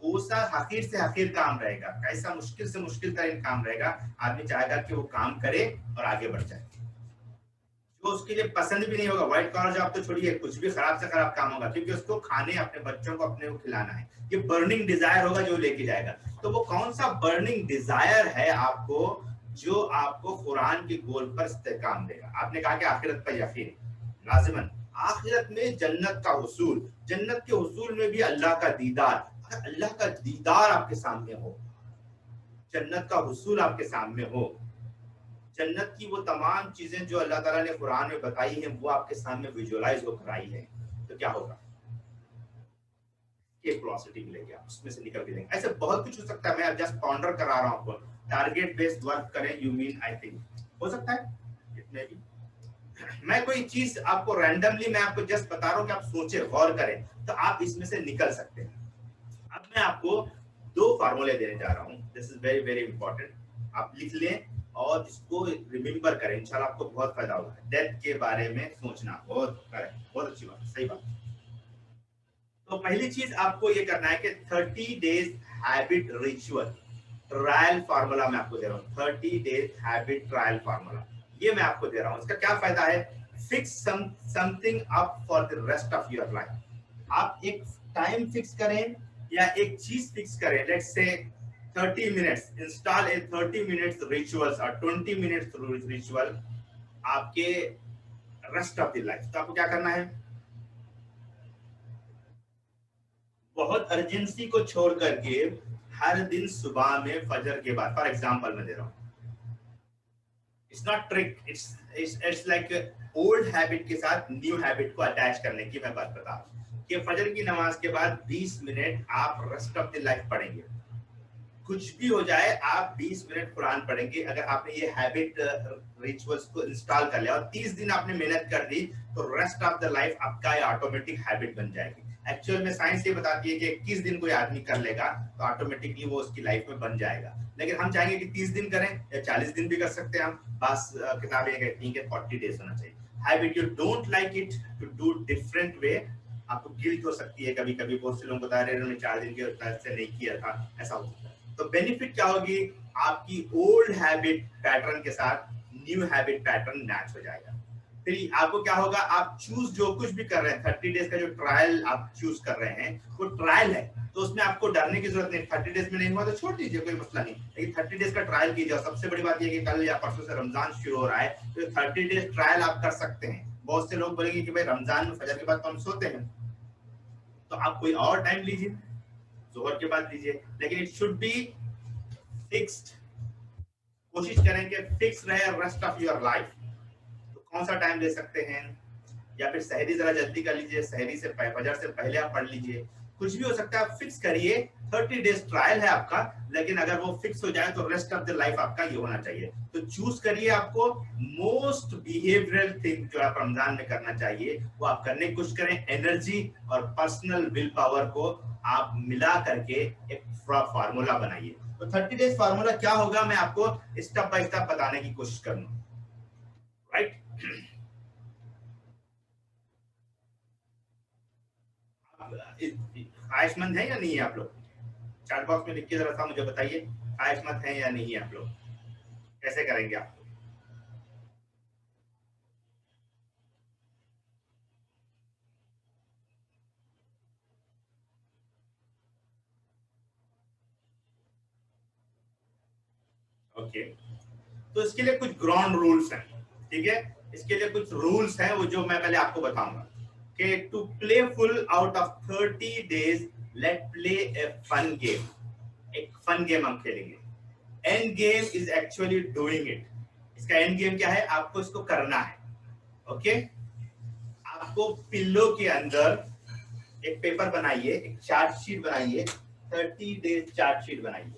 कोसा हकीर से हकीर काम रहेगा, कैसा मुश्किल से मुश्किल तरीन काम रहेगा, आदमी चाहेगा कि वो काम करे और आगे बढ़ जाए। जो उसके लिए पसंद भी नहीं होगा, व्हाइट कॉलर जॉब तो छोड़िए, कुछ भी खराब से खराब काम होगा, क्योंकि उसको खाने, अपने बच्चों को अपने को खिलाना है। ये बर्निंग डिजायर होगा जो लेके जाएगा। तो वो कौन सा बर्निंग डिजायर है आपको, जो आपको कुरान के गोल पर इस्तेकाम देगा? आपने कहा कि आखिरत पर यकीन, लाजिमन आखिरत में जन्नत का हुसूल, जन्नत के हुसूल में भी अल्लाह का दीदार। अगर अल्लाह का दीदार आपके सामने हो, जन्नत का हुसूल आपके सामने हो, जन्नत की वो तमाम चीजें जो अल्लाह ताला ने कुरान में बताई हैं वो आपके सामने विजुअलाइज हो कराई है, तो क्या होगा? ये वेलोसिटी मिलेगी, आप उसमें से निकल के जाएंगे। ऐसे बहुत कुछ हो सकता है, मैं अब जस्ट पॉन्डर करा रहा हूं आपको। टारगेट बेस्ड वर्क करें, यू मीन, आई थिंक हो सकता है इतने भी। मैं कोई चीज आपको रैंडमली, मैं आपको जस्ट बता रहा हूं कि आप सोचे, गौर करें, तो आप इसमें से निकल सकते हैं। अब मैं आपको 2 फार्मूले देने जा रहा हूं, this is very very important, आप लिख लें और इसको रिमेंबर करें, इंशाल्लाह आपको बहुत फायदा होगा। डेथ के बारे में सोचना, बहुत करेक्ट, बहुत अच्छी बात, सही बात। तो पहली चीज आपको ये करना है कि 30 days habit ritual trial formula मैं आपको दे रहा हूँ। 30 डेज हैबिट ट्रायल फार्मूला, ये मैं आपको दे रहा हूँ। इसका क्या फायदा है? Fix something up for the rest of your life. आप एक टाइम फिक्स करें या एक चीज फिक्स करें, let's say 30 minutes, install A 30 minutes rituals और 20 मिनट्स रिचुअल आपके रेस्ट ऑफ द लाइफ। तो आपको क्या करना है? बहुत अर्जेंसी को छोड़ करके हर दिन सुबह में फजर के बाद, फॉर एग्जांपल मैं दे रहा हूँ, it's not trick, it's like old habit के साथ न्यू हैबिट को अटैच करने की मैं बात बता रहा हूँ कि फजर की नमाज के बाद 20 मिनट आप रेस्ट ऑफ द लाइफ पढ़ेंगे। कुछ भी हो जाए, आप 20 मिनट कुरान पढ़ेंगे। अगर आपने ये हैबिट रिचुअल्स को इंस्टॉल कर लिया और 30 दिन आपने मेहनत कर दी, तो रेस्ट ऑफ द लाइफ आपका ऑटोमेटिक हैबिट बन जाएगी। एक्चुअल में साइंस ये बताती है कि 21 दिन कोई आदमी कर लेगा तो ऑटोमेटिकली वो उसकी लाइफ में बन जाएगा। लेकिन हम चाहेंगे कि 30 दिन करें या 40 दिन भी कर सकते हैं हम, बस किताब ये कहती है कि 40 डेज होना चाहिए। Habit, you don't like it to do different way, आपको गिल्ट हो सकती है कभी कभी, बहुत से लोगों को बता रहे हैं 4 दिन के से नहीं किया था, ऐसा हो सकता है। तो बेनिफिट क्या होगी? आपकी ओल्ड हैबिट पैटर्न के साथ न्यू हैबिट पैटर्न मैच हो जाएगा। फिर आपको क्या होगा? आप चूज जो कुछ भी कर रहे हैं, 30 डेज का जो ट्रायल आप चूज कर रहे हैं वो ट्रायल है, तो उसमें आपको डरने की जरूरत नहीं। 30 डेज में नहीं हुआ तो छोड़ दीजिए, कोई मसला नहीं, लेकिन 30 डेज का ट्रायल कीजिए। सबसे बड़ी बात यह कि कल या परसों से रमजान शुरू हो रहा है, तो 30 डेज ट्रायल आप कर सकते हैं। बहुत से लोग बोलेंगे कि भाई रमजान में फजर के बाद तो हम सोते हैं, तो आप कोई और टाइम लीजिए, जोहर के बाद लीजिए, लेकिन इट शुड बी फिक्स्ड। कोशिश करें कि फिक्स रहे रेस्ट ऑफ योर लाइफ। तो कौन सा टाइम ले सकते हैं? या फिर सहरी जरा जल्दी कर लीजिए, सहरी से फजर से पहले आप पढ़ लीजिए, कुछ भी हो सकता है, आप फिक्स करिए। 30 डेज ट्रायल है आपका, लेकिन अगर वो फिक्स हो जाए तो रेस्ट ऑफ द लाइफ आपका ये होना चाहिए। तो चूज करिए आपको मोस्ट बिहेवियरल थिंग जो आप रमजान में करना चाहिए, वो आप करने की कोशिश करें। एनर्जी और पर्सनल विल पावर को आप मिला करके एक फार्मूला बनाइए। तो 30 डेज फार्मूला क्या होगा, मैं आपको स्टेप बाय स्टेप बताने की कोशिश करूंगा, राइट? ख्वाहिशमंद है या नहीं है आप लोग? चैट बॉक्स में लिख के जरा सा मुझे बताइए, ख्वाहिशमंद है या नहीं है आप लोग? कैसे करेंगे आप? ओके, तो इसके लिए कुछ ग्राउंड रूल्स हैं, ठीक है? इसके लिए कुछ रूल्स हैं वो जो मैं पहले आपको बताऊंगा कि to play full out of 30 days let play a fun game. एक फन गेम हम खेलेंगे। End game is actually doing it. इसका एंड गेम क्या है? आपको इसको करना है। ओके, आपको पिल्लो के अंदर एक पेपर बनाइए, एक चार्ट शीट बनाइए, 30 डेज चार्ट शीट बनाइए।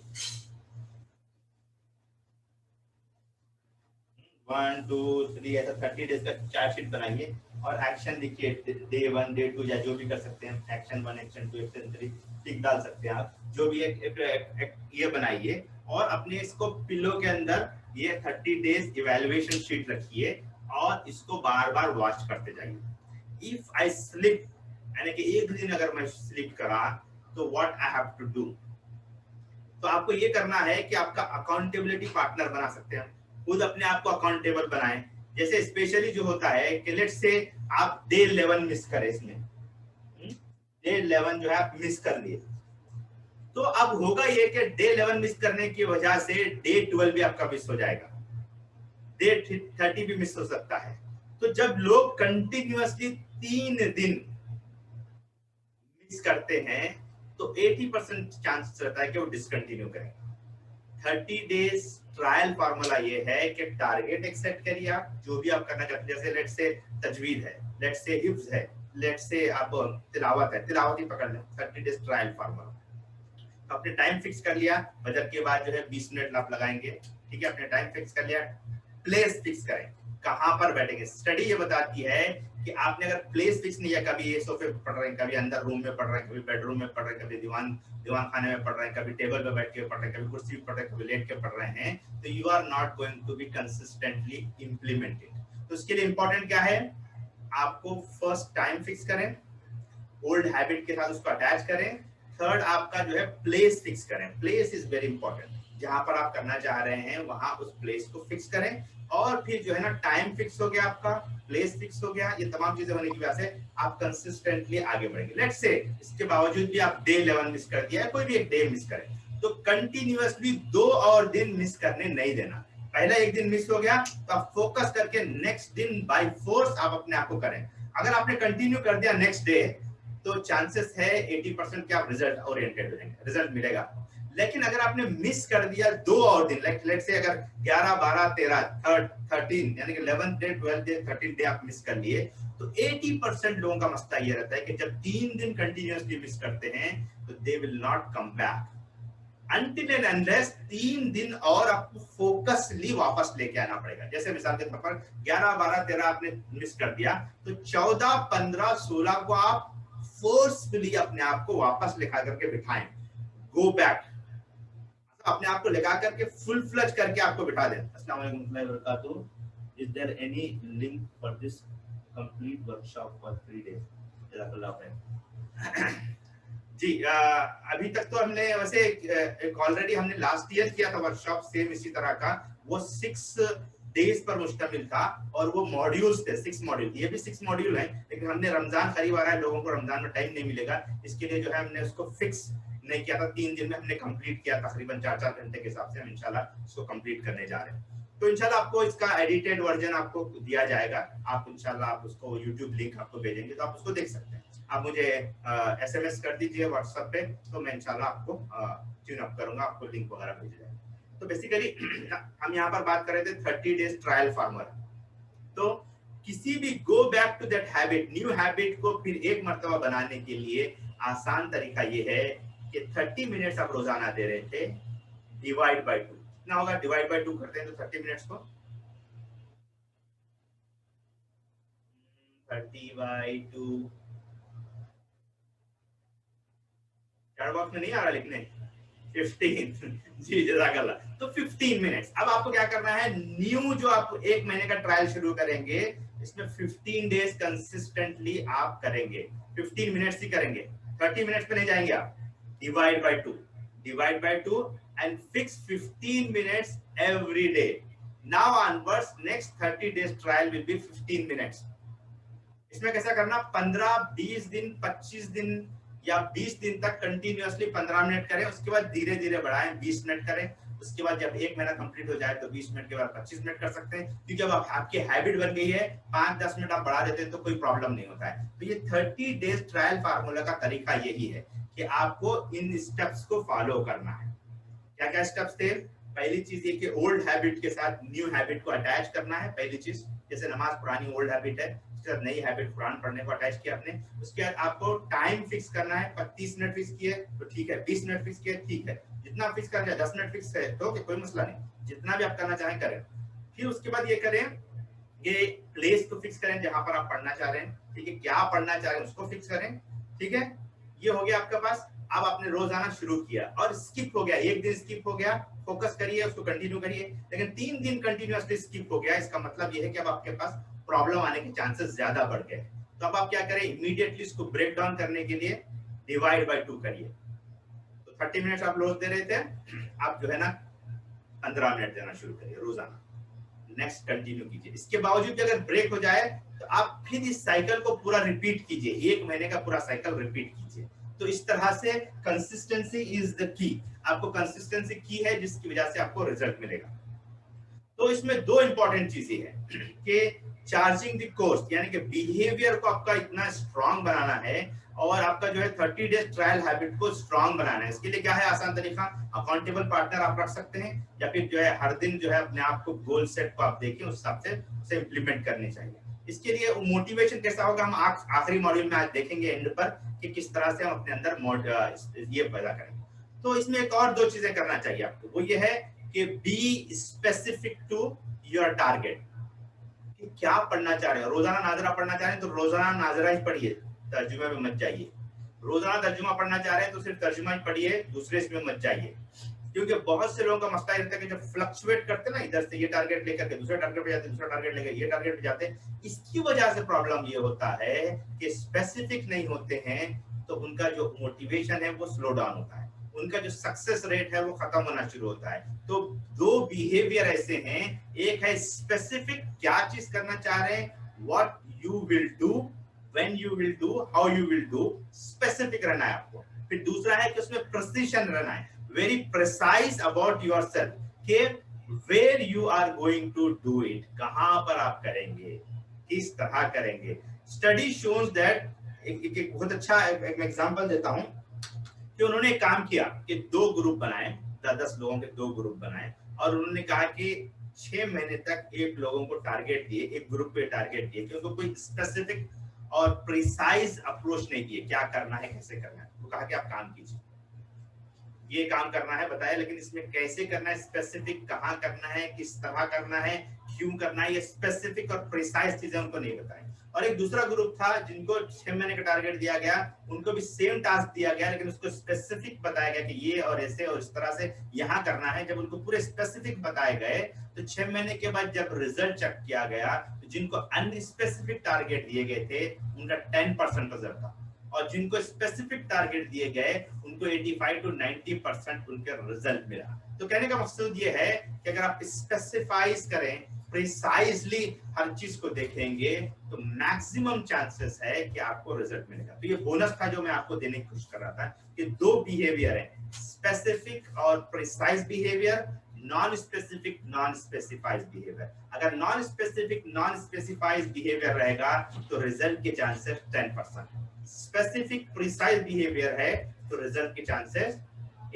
1 2 3 ऐसा 30 डेज का चार्ट शीट बनाइए और एक्शन लिखिए, डे 1 डे 2 या जो भी कर सकते हैं, एक्शन 1 एक्शन 2 एक्शन 3 टिक डाल सकते हैं आप, जो भी एक ये बनाइए और अपने इसको पिलो के अंदर ये 30 डेज इवैल्यूएशन शीट रखिए और इसको बार बार वॉच करते जाइए। इफ आई स्लिप, यानी कि एक दिन अगर मैं स्लिप करा तो what I have to do. तो आपको ये करना है कि आपका अकाउंटेबिलिटी पार्टनर बना सकते हैं, खुद अपने आप को अकाउंटेबल बनाएं। जैसे स्पेशली जो होता है कि लेट्स से आप डे 11 मिस करें, इसमें डे 11 जो है आप मिस कर लिए, तो अब होगा ये कि डे 11 मिस करने की वजह से डे 12 भी आपका मिस हो जाएगा, डे 30 भी मिस हो सकता है। तो जब लोग कंटिन्यूअसली 3 दिन मिस करते हैं तो 80% चांस रहता है कि वो डिसकंटिन्यू करें। 30 डेज ट्रायल फार्मूला ये है कि टारगेट एक सेट करिए आप, जो भी आप करना चाहते हैं। जैसे लेट्स से तजवीद है, लेट्स से हिफ्ज है, लेट्स से आप तिलावत है, तिलावत ही पकड़ लें। 30 डेज ट्रायल फार्मूला, आपने टाइम फिक्स कर लिया, बजट के बाद जो है 20 मिनट आप लगाएंगे, ठीक है? आपने टाइम फिक्स कर लिया, प्लेस फिक्स करें, कहां पर बैठेंगे। स्टडी ये बताती है कि आपने अगर प्लेस फिक्स नहीं है, कभी ये सोफे पे पढ़ रहे हैं, कभी अंदर रूम में पढ़ रहे हैं, कभी बेडरूम में पढ़ रहे हैं, कभी दीवान खाने में पढ़ रहे हैं, कभी टेबल पे बैठ के पढ़ रहे हैं, कभी कुर्सी पे पढ़ रहे हैं, कभी लेट के पढ़ रहे हैं, तो you are not going to be consistently implemented. तो इसके लिए इंपॉर्टेंट क्या है? आपको फर्स्ट टाइम फिक्स करें, ओल्ड हैबिट के साथ उसको अटैच करें। थर्ड, आपका जो है प्लेस फिक्स करें। प्लेस इज वेरी इंपॉर्टेंट, जहां पर आप करना चाह रहे हैं वहां उस प्लेस को फिक्स करें। और फिर जो है ना, टाइम फिक्स हो गया आपका, प्लेस फिक्स हो गया, ये तमाम चीजें होने की वजह से आप कंसिस्टेंटली आगे बढ़ेंगे। लेट्स से इसके बावजूद भी आप डे 11 मिस कर दिया है, कोई भी एक डे मिस करें, तो कंटिन्यूअसली 2 और दिन मिस करने नहीं देना। पहला एक दिन मिस हो गया तो आप फोकस करके नेक्स्ट दिन बाय फोर्स आप अपने आप को करें। अगर आपने कंटिन्यू कर दिया नेक्स्ट डे, तो चांसेस है 80% के आप रिजल्ट ओरिएंटेड रहेंगे, रिजल्ट मिलेगा। लेकिन अगर आपने मिस कर दिया 2 और दिन, लेट्स से अगर 11 12 13 13 यानी कि 11th day 12th day 13th day आप मिस कर लिए, तो 80% लोगों का मसला ये रहता है कि जब 3 दिन कंटिन्यूअसली मिस करते हैं तो they will not come back until and unless 3 दिन और आपको फोकसली वापस लेके आना पड़ेगा। जैसे मिसाल के तौर पर 11 12 13 आपने मिस कर दिया, तो 14 15 16 को आप फोर्सफुली अपने आप को वापस लेकर करके बिठाएं, गो बैक, अपने आप को लगा करके फुल फ्लज करके आपको बिठा दें। अस्सलाम वालेकुम warahmatullahi wabarakatuh। Is there any link for this complete workshop for 3 days? जज़ाकल्लाह खैर। जी, अभी तक तो हमने वैसे एक ऑलरेडी हमने लास्ट ईयर किया था वर्कशॉप सेम इसी तरह का, वो 6 डेज पर मुश्तमिल था और वो मॉड्यूल्स थे, 6 मॉड्यूल। ये भी 6 मॉड्यूल हैं, लेकिन हमने रमजान करीब आ रहा है, लोगों को रमजान में टाइम नहीं मिलेगा, इसके लिए जो है हमने उसको फिक्स नहीं किया था। 3 दिन में हमने कंप्लीट किया, तकरीबन 4-4 घंटे के हिसाब से हम इंशाल्लाह इसको कंप्लीट करने जा रहे हैं। तो इंशाल्लाह आपको इसका एडिटेड वर्जन आपको दिया जाएगा, आप इंशाल्लाह आप उसको यूट्यूब लिंक आपको भेजेंगे तो आप उसको देख सकते हैं। आप मुझे SMS कर दीजिए व्हाट्सएप पे, तो मैं इंशाल्लाह आपको ट्यून अप करूंगा, आपको लिंक वगैरह भेज जाएगा। तो बेसिकली हम यहाँ पर बात कर रहे थे 30 डेज ट्रायल फार्मर। तो किसी भी go back to that habit, new habit को फिर एक मर्तबा बनाने के लिए आसान तरीका ये है कि 30 मिनट्स आप रोजाना दे रहे थे, डिवाइड बाय 2 कितना होगा? डिवाइड बाय 2 करते हैं तो 30 मिनट्स को 30 बाय 2 चैट बॉक्स में नहीं आ रहा लिखने, 15 जी जज़ाकल्लाह। तो 15 मिनट्स। अब आपको क्या करना है, न्यू जो आप 1 महीने का ट्रायल शुरू करेंगे, इसमें 15 डेज कंसिस्टेंटली आप करेंगे, 15 मिनट्स ही करेंगे। 30 मिनट्स पे नहीं जाएंगे आप, divide by 2, divide by 2 and fix 15 minutes every day. Now onwards next 30 days trial will be 15 minutes. इसमें कैसा करना, 15, 20 दिन, 25 दिन या 20 दिन तक कंटिन्यूअसली 15 मिनट करें, उसके बाद धीरे धीरे बढ़ाएं, 20 मिनट करें, उसके बाद जब 1 महीना कंप्लीट हो जाए तो 20 मिनट के बाद 25 मिनट कर सकते हैं. क्योंकि जब आपकी हैबिट बन गई है, 5-10 मिनट आप बढ़ा देते हैं तो कोई प्रॉब्लम नहीं होता है. तो ये 30 डेज ट्रायल फार्मूला का तरीका यही है कि आपको इन स्टेप्स को फॉलो करना है. क्या क्या स्टेप्स थे? पहली चीज ये कि ओल्ड हैबिट के साथ न्यू हैबिट को अटैच करना है. पहली चीज, जैसे नमाज पुरानी ओल्ड हैबिट है, उसके साथ नई हैबिट कुरान पढ़ने को अटैच किया आपने. उसके बाद आपको टाइम फिक्स करना है. 25 मिनट फिक्स किए तो ठीक है, 20 मिनट फिक्स किए ठीक है, जितना फिक्स कर लिया, 10 मिनट फिक्स है तो कोई मसला नहीं, जितना भी आप करना चाहें करें. फिर उसके बाद ये करें, ये प्लेस को फिक्स करें जहां पर आप पढ़ना चाह रहे हैं. ठीक है, क्या पढ़ना चाह रहे हैं उसको फिक्स करें. ठीक है, ये हो गया आपके पास. अब आपने रोजाना शुरू किया और स्किप हो गया, एक दिन स्किप हो गया, फोकस करिए, उसको कंटिन्यू करिए. लेकिन 3 दिन कंटिन्यूअसली स्किप हो गया, इसका मतलब ये है कि अब आपके पास प्रॉब्लम आने के चांसेस ज्यादा बढ़ गए. तो अब आप क्या करें, इमीडिएटली इसको ब्रेक डाउन करने के लिए डिवाइड बाय 2 करिए. तो 30 मिनट आप रोज दे रहे थे, आप जो है ना 15 मिनट देना शुरू करिए रोजाना. नेक्स्ट कंटिन्यू कीजिए. इसके बावजूद अगर ब्रेक हो जाए तो आप फिर इस साइकिल को पूरा रिपीट कीजिए, 1 महीने का पूरा साइकिल रिपीट कीजिए. तो इस तरह से कंसिस्टेंसी इज द की. आपको कंसिस्टेंसी की है जिसकी वजह से आपको रिजल्ट मिलेगा. तो इसमें 2 इंपॉर्टेंट चीजें हैं कि चार्जिंग द कोर्स, यानी कि बिहेवियर को आपका इतना स्ट्रांग बनाना है और आपका जो है 30 डेज ट्रायल हैबिट को स्ट्रांग बनाना है. इसके लिए क्या है आसान तरीका, अकाउंटेबल पार्टनर आप रख सकते हैं या फिर जो है हर दिन जो है अपने आप को गोल सेट को आप देखें, उस हिसाब से उसे इंप्लीमेंट करनी चाहिए. इसके लिए मोटिवेशन कैसा होगा हम आखिरी मॉड्यूल में आज देखेंगे एंड पर कि किस तरह से हम अपने अंदर ये पैदा करेंगे. तो इसमें एक और 2 चीजें करना चाहिए आपको, वो ये है कि be specific to your target. कि क्या पढ़ना चाह रहे हो. रोजाना नाजरा पढ़ना चाह रहे हैं तो रोजाना नाजरा ही पढ़िए, तर्जुमे में मत जाइए. रोजाना तर्जुमा पढ़ना चाह रहे हैं तो सिर्फ तर्जुमा ही पढ़िए, दूसरे इसमें मत जाइए. क्योंकि बहुत से लोगों का मसला रहता है कि जब फ्लक्चुएट करते ना, इधर से ये टारगेट लेकर के दूसरे टारगेट पे जाते, दूसरा टारगेट लेकर ये टारगेट पे जाते, इसकी वजह से प्रॉब्लम ये होता है कि स्पेसिफिक नहीं होते हैं तो उनका जो मोटिवेशन है वो स्लो डाउन होता है, उनका जो सक्सेस रेट है वो खत्म होना शुरू होता है. तो 2 बिहेवियर ऐसे हैं, एक है स्पेसिफिक, क्या चीज करना चाह रहे हैं, what you will do, when you will do, how you will do, specific रहना है आपको. फिर दूसरा है कि उसमें प्रिसिशन रहना है, very precise about yourself कि where you are going to do it, कहां पर आप करेंगे, किस तरह करेंगे. स्टडी shows that एक बहुत अच्छा एक एग्जांपल देता हूं कि उन्होंने एक काम किया कि 2 ग्रुप बनाए, 10 लोगों के 2 ग्रुप बनाए और उन्होंने कहा कि 6 महीने तक एक लोगों को टारगेट दिए, एक ग्रुप पे टारगेट दिए, क्योंकि कोई स्पेसिफिक और प्रिसाइज अप्रोच नहीं दिए क्या करना है, कैसे करना है. वो कहा कि आप काम कीजिए, ये काम करना है बताया, लेकिन इसमें कैसे करना है, स्पेसिफिक कहां करना है, किस तरह करना है, क्यों करना है, ये स्पेसिफिक और प्रिसाइज चीजें उनको नहीं बताई. और एक दूसरा ग्रुप था जिनको 6 महीने का टारगेट दिया गया, उनको भी सेम टास्क दिया गया लेकिन उसको स्पेसिफिक बताया गया कि ये और ऐसे और इस तरह से यहाँ करना है. जब उनको पूरे स्पेसिफिक बताए गए तो 6 महीने के बाद जब रिजल्ट चेक किया गया तो जिनको अनस्पेसिफिक टारगेट दिए गए थे उनका 10% रिजल्ट था और जिनको स्पेसिफिक टारगेट दिए गए उनको 85 to 90% उनके रिजल्ट मिला. तो कहने का मकसद ये है कि अगर आप स्पेसिफाइज करें, प्रिसाइजली हर चीज को देखेंगे तो मैक्सिमम चांसेस है कि आपको रिजल्ट मिलेगा. तो ये बोनस था जो मैं आपको देने की कोशिश कर रहा था कि 2 बिहेवियर है, स्पेसिफिक और precise behaviour, non specific non specified behaviour. अगर non specific non specified behaviour रहेगा तो रिजल्ट के चांसेस 10%, स्पेसिफिक प्रिसाइज बिहेवियर है तो रिजल्ट के चांसेस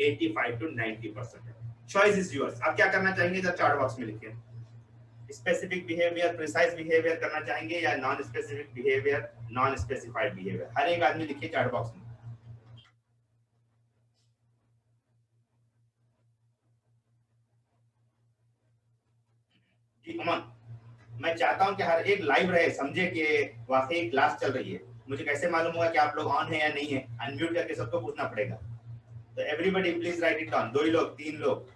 85 to 90% है. Choice is yours. आप क्या करना चाहेंगे इधर चार्ट बॉक्स में लिखिए. स्पेसिफिक बिहेवियर, प्रिसाइज बिहेवियर करना चाहेंगे या non specific behaviour, non specified behaviour. हर एक आदमी लिखिए चार्ट बॉक्स में. जी अमन, मैं चाहता हूं कि हर एक लाइव रहे, समझे कि वाकई क्लास चल रही है. मुझे कैसे मालूम होगा कि आप लोग ऑन है या नहीं है? अनम्यूट करके सबको पूछना पड़ेगा. तो everybody please write it down. 2 ही लोग, 3 लोग,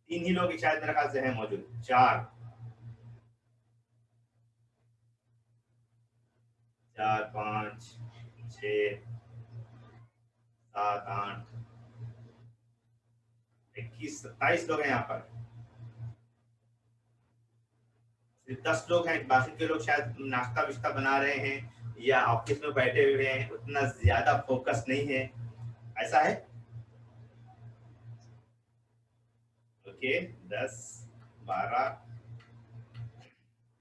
3 ही लोग शायद मेरे ख्याल से हैं मौजूद. 4 4 5 6 7 8 21 27 लोग हैं यहाँ पर, सिर्फ 10 लोग हैं, बाकी के लोग शायद नाश्ता विश्ता बना रहे हैं या ऑफिस में बैठे हुए हैं, उतना ज्यादा फोकस नहीं है, ऐसा है। Okay 10 12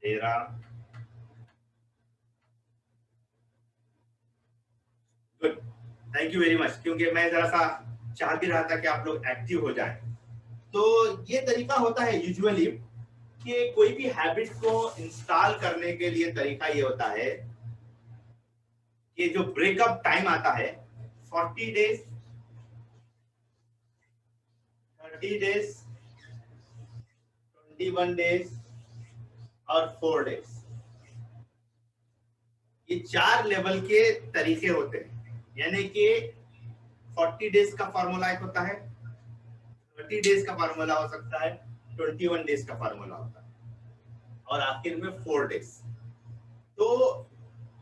13 good, thank you very much, क्योंकि मैं जरा सा चाह भी रहा था कि आप लोग एक्टिव हो जाएं। तो ये तरीका होता है यूजुअली कि कोई भी हैबिट को इंस्टॉल करने के लिए तरीका ये होता है कि जो ब्रेकअप टाइम आता है 40 डेज, 30 डेज, 21 डेज और 4 डेज, ये 4 लेवल के तरीके होते हैं। यानी कि 40 डेज का फॉर्मूला एक होता है, 30 डेज का फॉर्मूला हो सकता है, 21 डेज का फॉर्मूला होता है और आखिर में 4 डेज। तो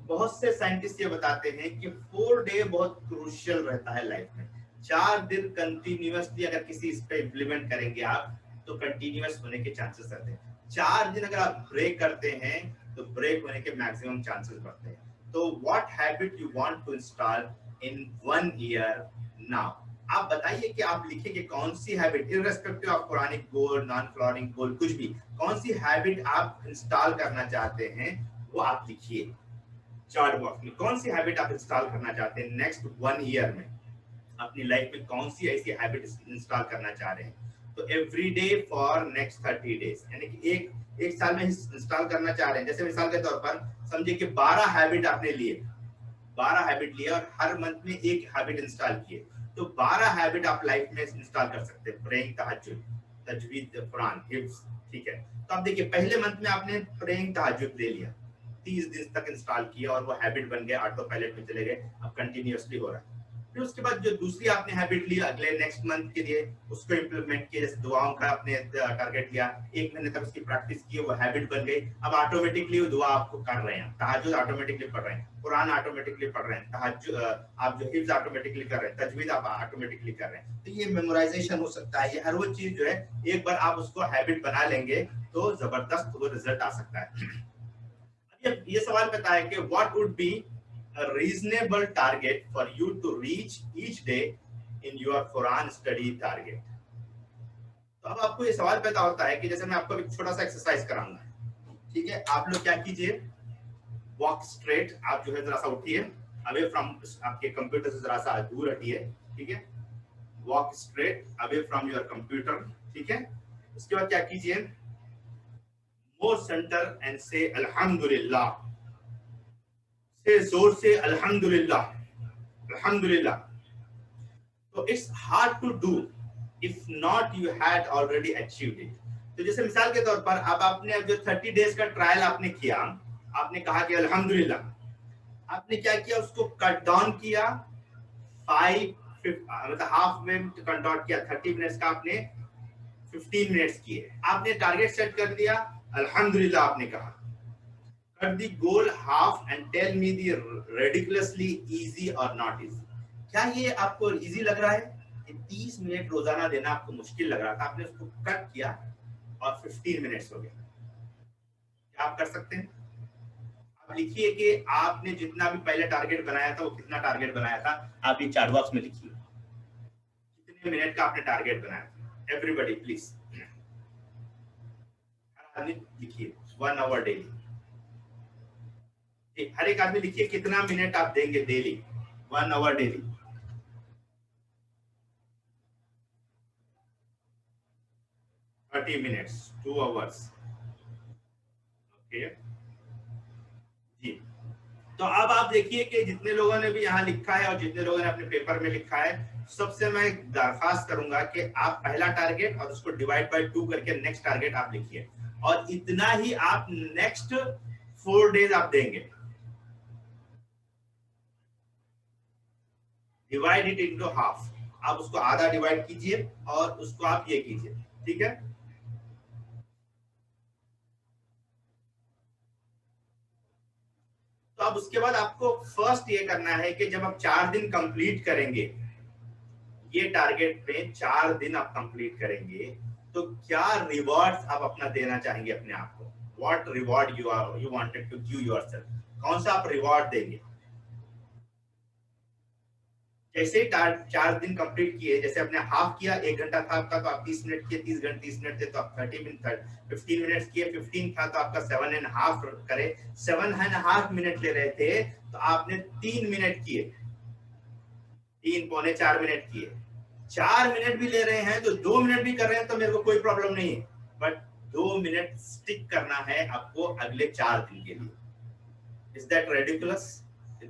बहुत से साइंटिस्ट ये बताते हैं कि 4 डे बहुत क्रूशियल रहता है लाइफ में। 4 दिन कंटिन्यूअसली अगर किसी इस पे इम्प्लीमेंट करेंगे आप तो कंटिन्यूअस होने के चांसेस रहते हैं। 4 दिन अगर आप ब्रेक करते हैं तो ब्रेक होने के मैक्सिमम चांसेस बढ़ते हैं। तो what habit you want to install in 1 year now, आप बताइए कि आप लिखेंगे कौन सी हैबिट, इररेस्पेक्टिव ऑफ पुरानी गोल, नॉन फ्लोरिंग गोल, कुछ भी, कौन सी हैबिट आप इंस्टॉल करना चाहते हैं वो आप लिखिए चार्ट बॉक्स में। कौन सी हैबिट आप इंस्टॉल करना चाहते हैं नेक्स्ट 1 ईयर में, अपनी लाइफ में कौन सी ऐसी हैबिट इंस्टॉल करना चाह रहे हैं। तो every day for next 30 days, यानी कि एक साल में इंस्टॉल करना चाह रहे हैं। जैसे मिसाल के तौर पर समझिए कि 12 हैबिट आपने लिए, 12 हैबिट लिए और हर मंथ में एक हैबिट इंस्टॉल किए, तो 12 हैबिट आप लाइफ में इंस्टॉल कर सकते हैं। प्रेइंग, तहज्जुद, तजवीद, कुरान, हिफ्ज, ठीक है। तो आप देखिए पहले मंथ में आपने प्रेइंग, तहज्जुद ले लिया, 30 दिन तक इंस्टॉल किया और वो हैबिट बन गया, ऑटो पायलट में चले गए, अब कंटिन्यूअसली हो रहा है। फिर उसके बाद जो दूसरी आपने हैबिट ली अगले नेक्स्ट मंथ के लिए, उसको इंप्लीमेंट किया, जैसे दुआओं का आपने टारगेट लिया, 1 महीने तक उसकी प्रैक्टिस की, वो हैबिट बन गई, अब ऑटोमेटिकली वो दुआ आपको कर रहे हैं, तहज्जुद ऑटोमेटिकली पढ़ रहे हैं, कुरान ऑटोमेटिकली पढ़ रहे हैं, तहज्जुद आप जो हिफ्ज ऑटोमेटिकली कर रहे हैं, तजवीद आप ऑटोमेटिकली कर रहे हैं। तो ये मेमोराइजेशन हो सकता है, ये हर वो चीज जो है एक बार आप उसको हैबिट बना लेंगे तो जबरदस्त वो रिजल्ट आ सकता है। ये सवाल पता है कि what would be a reasonable target for you to reach each day in your Quran study target। तो अब आपको ये सवाल पैदा होता है कि जैसे मैं आपको एक छोटा सा एक्सरसाइज कराऊंगा, ठीक है। आप लोग क्या कीजिए, वॉक स्ट्रेट, आप जो है जरा सा उठिए, अवे फ्रॉम आपके कंप्यूटर से जरा सा दूर हटिए, ठीक है। Walk straight away from your computer, ठीक है। उसके बाद क्या कीजिए, मोर सेंटर एंड से अल्हम्दुलिल्लाह, जोर से अल्हम्दुलिल्लाह, अल्हम्दुलिल्लाह। तो it's hard to do if not you had already achieved it. तो जैसे मिसाल के तौर पर अब आपने जो 30 डेज का ट्रायल आपने किया, आपने कहा कि अल्हम्दुलिल्लाह, आपने क्या किया, उसको कट डाउन किया, 5 मतलब हाफ में कट डाउन किया, 30 मिनट्स का आपने 15 मिनट्स किए, आपने टारगेट सेट कर दिया, अल्हम्दुलिल्लाह आपने कहा, cut the goal half and tell me the ridiculously easy or not easy। क्या ये आपको इजी लग रहा है कि 30 मिनट रोजाना देना आपको मुश्किल लग रहा था, आपने उसको कट किया और 15 मिनट्स हो गया। क्या आप कर सकते हैं? आप लिखिए कि आपने जितना भी पहले टारगेट बनाया था वो कितना टारगेट बनाया था, आप ये चार्ट बॉक्स में लिखिए कितने मिनट का आपने टारगेट बनाया था। एवरीबॉडी प्लीज, हर आदमी लिखिए 1 आवर डेली, हर एक आदमी लिखिए कितना मिनट आप देंगे daily, 1 hour daily. Thirty minutes, 2 hours, okay जी। तो अब आप देखिए कि जितने लोगों ने भी यहाँ लिखा है और जितने लोगों ने अपने पेपर में लिखा है, सबसे मैं दरखास्त करूंगा कि आप पहला टारगेट और उसको डिवाइड बाय 2 करके नेक्स्ट टारगेट आप लिखिए, और इतना ही आप नेक्स्ट 4 डेज आप देंगे। डिवाइड इट इनटू हाफ, आप उसको आधा डिवाइड कीजिए और उसको आप ये कीजिए, ठीक है। तो अब उसके बाद आपको फर्स्ट ये करना है कि जब आप 4 दिन कंप्लीट करेंगे, ये टारगेट में 4 दिन आप कंप्लीट करेंगे, तो क्या रिवॉर्ड्स आप अपना देना चाहेंगे अपने आप को? What reward you wanted to give yourself, कौन सा आप रिवॉर्ड देंगे? जैसे ही 4 दिन कंप्लीट किए, जैसे आपने हाफ किया, 1 घंटा था आपका तो आप 30 मिनट किए, 30 मिनट थे तो आप 30 मिनट 15 मिनट किए, 15 था तो आपका 7.5 करे, 7.5 मिनट ले रहे थे तो आपने 3 मिनट किए, 3 पौने 4 मिनट किए। 4 मिनट भी ले रहे हैं तो 2 मिनट भी कर रहे हैं तो मेरे को कोई प्रॉब्लम नहीं है, बट 2 मिनट स्टिक करना है आपको अगले 4 दिन के लिए। Is that ridiculous?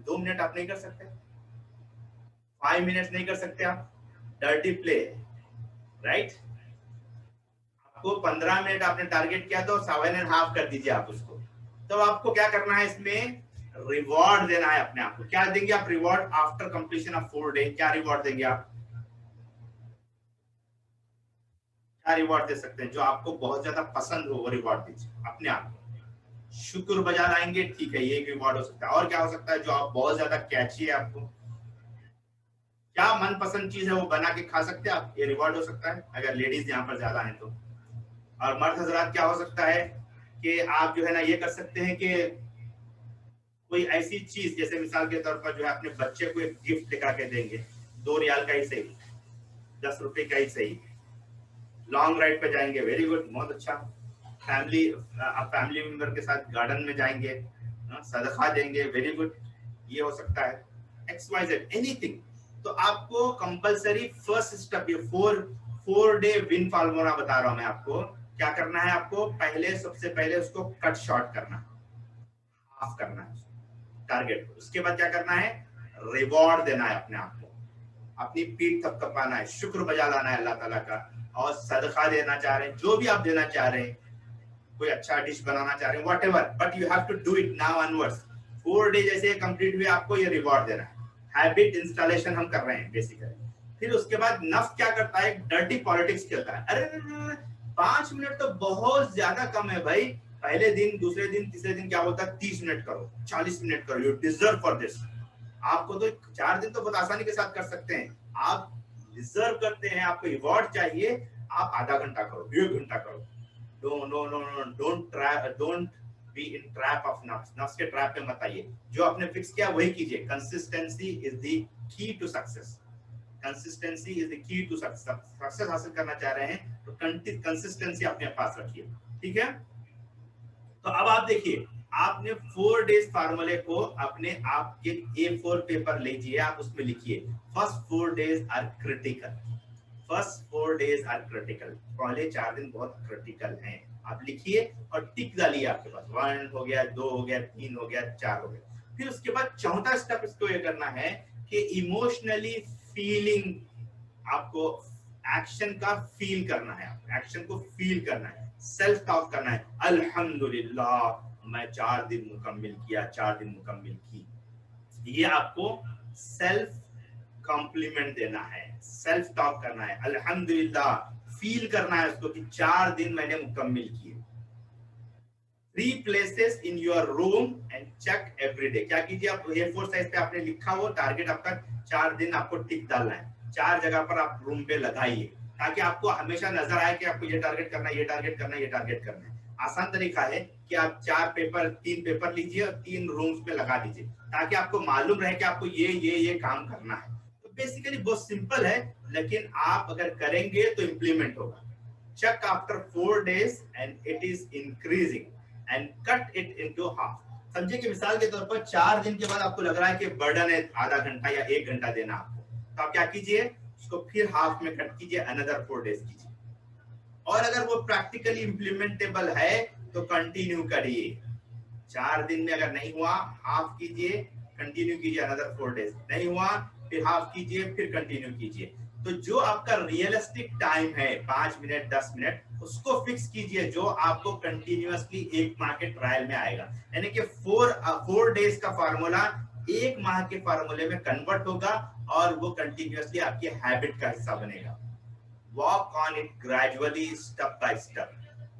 2 मिनट आप नहीं कर सकते, 5 मिनट्स नहीं कर सकते आप, डर्टी प्ले, राइट? आपको 15 मिनट आपने टारगेट किया तो 7.5 कर दीजिए आप उसको। तो आपको क्या करना है, इसमें रिवॉर्ड देना है अपने आप को। क्या देंगे आप reward after completion of 4 day? क्या रिवॉर्ड देंगे आप? क्या रिवॉर्ड दे सकते हैं जो आपको बहुत ज्यादा पसंद हो, वो रिवॉर्ड दीजिए अपने आप को। शुक्र बजा लाएंगे, ठीक है, ये एक रिवॉर्ड हो सकता है। और क्या हो सकता है जो आप बहुत ज्यादा कैची है, आपको क्या मनपसंद चीज है वो बना के खा सकते हैं आप, ये रिवॉर्ड हो सकता है अगर लेडीज यहाँ पर ज्यादा हैं तो। और मर्द हजरात क्या हो सकता है कि आप जो है ना ये कर सकते हैं कि कोई ऐसी चीज, जैसे मिसाल के तौर पर जो है अपने बच्चे को एक गिफ्ट लेकर के देंगे, 2 रियाल का ही सही, 10 रुपए का ही सही, लॉन्ग राइड पे जाएंगे, वेरी गुड, बहुत अच्छा। आप फैमिली मेंबर के साथ गार्डन में जाएंगे, सदका देंगे, वेरी गुड, ये हो सकता है। XYZ anything. तो आपको कंपलसरी फर्स्ट स्टेप, ये 4 डे विन फार्मूला बता रहा हूं मैं आपको। क्या करना है आपको? पहले, सबसे पहले उसको कट शॉर्ट करना, हाफ करना है टारगेट को। उसके बाद क्या करना है? रिवॉर्ड देना है अपने आप को, अपनी पीठ थपथपाना है, शुक्र बजा लाना है अल्लाह ताला का, और सदका देना चाह रहे हैं, जो भी आप देना चाह रहे हैं, कोई अच्छा डिश बनाना चाह रहे हैं, whatever, but you have to do it now onwards. 4 day जैसे कंप्लीट हुए, आपको ये रिवॉर्ड देना है। हैबिट इंस्टॉलेशन हम कर रहे हैं बेसिकली। फिर उसके बाद नफ्स क्या करता है? डर्टी पॉलिटिक्स खेलता है। अरे 5 मिनट तो बहुत ज्यादा कम है भाई, पहले दिन, दूसरे दिन, तीसरे दिन क्या होता है? 30 मिनट करो, 40 मिनट करो, यू डिजर्व फॉर दिस। आपको तो 4 दिन तो बहुत आसानी के साथ कर सकते हैं, आप डिजर्व करते हैं, आपको रिवॉर्ड चाहिए, आप आधा घंटा करो, 1 घंटा करो। Don't be in trap of नफ्स। नफ्स के ट्रैप में मत आइए, जो आपने फिक्स किया वही कीजिए। Consistency is the key to success. Consistency is the key to success. Success हासिल करना चाह रहे हैं तो कंसिस्टेंसी अपने पास रखिए, ठीक है? तो अब आप देखिए, आपने 4 डेज फार्मूले को अपने आपके A4 पेपर लीजिए, आप उसमें लिखिए first 4 days are critical. First 4 days are critical, पहले 4 दिन बहुत क्रिटिकल हैं, आप लिखिए और टिक डालिए आपके पास। 1 हो गया, 2 हो गया, 3 हो गया, 4 हो गया। फिर उसके बाद चौथा स्टेप इसको ये करना है कि इमोशनली फीलिंग, आपको एक्शन का फील करना है, एक्शन को फील करना है, सेल्फ टॉक करना है। अल्हम्दुलिल्लाह मैं 4 दिन मुकम्मिल किया, 4 दिन मुकम्मिल की। ये आपको सेल्फ कॉम्प्लीमेंट देना है, सेल्फ टॉक करना है, अल्हम्दुलिल्लाह फील करना है उसको कि 4 दिन मैंने मुकम्मिल किए। 3 places in your room and check every day। क्या कीजिए आप? A4 साइज पे आपने लिखा हो टारगेट आपका, 4 दिन आपको टिक डालना है, 4 जगह पर आप रूम पे लगाइए, ताकि आपको हमेशा नजर आए कि आपको ये टारगेट करना है, ये टारगेट करना है, ये टारगेट करना है। आसान तरीका है कि आप 3 पेपर लीजिए और 3 रूम्स पे लगा दीजिए, ताकि आपको मालूम रहे कि आपको ये काम करना है। तो बेसिकली बहुत सिंपल है, लेकिन आप अगर करेंगे तो इंप्लीमेंट होगा। check after 4 days and it is increasing and cut it into half। समझिए कि मिसाल के तौर पर 4 दिन के बाद आपको लग रहा है कि बर्डन है आधा घंटा या 1 घंटा देना आपको, तो आप क्या कीजिए? उसको फिर हाफ में कट कीजिए, अनदर 4 डेज कीजिए। और अगर वो प्रैक्टिकली इंप्लीमेंटेबल है तो कंटिन्यू करिए। 4 दिन में अगर नहीं हुआ, हाफ कीजिए, कंटिन्यू कीजिए, अनदर 4 डेज नहीं हुआ, फिर हाफ कीजिए, फिर कंटिन्यू कीजिए। तो जो आपका रियलिस्टिक टाइम है 5 मिनट 10 मिनट, उसको फिक्स कीजिए, जो आपको कंटिन्यूअसली 1 माह के ट्रायल में आएगा। यानी कि 4 डेज का फार्मूला 1 माह के फार्मूले में कन्वर्ट होगा और वो कंटिन्यूअसली आपकी हैबिट का हिस्सा बनेगा। Walk on it gradually, step by step.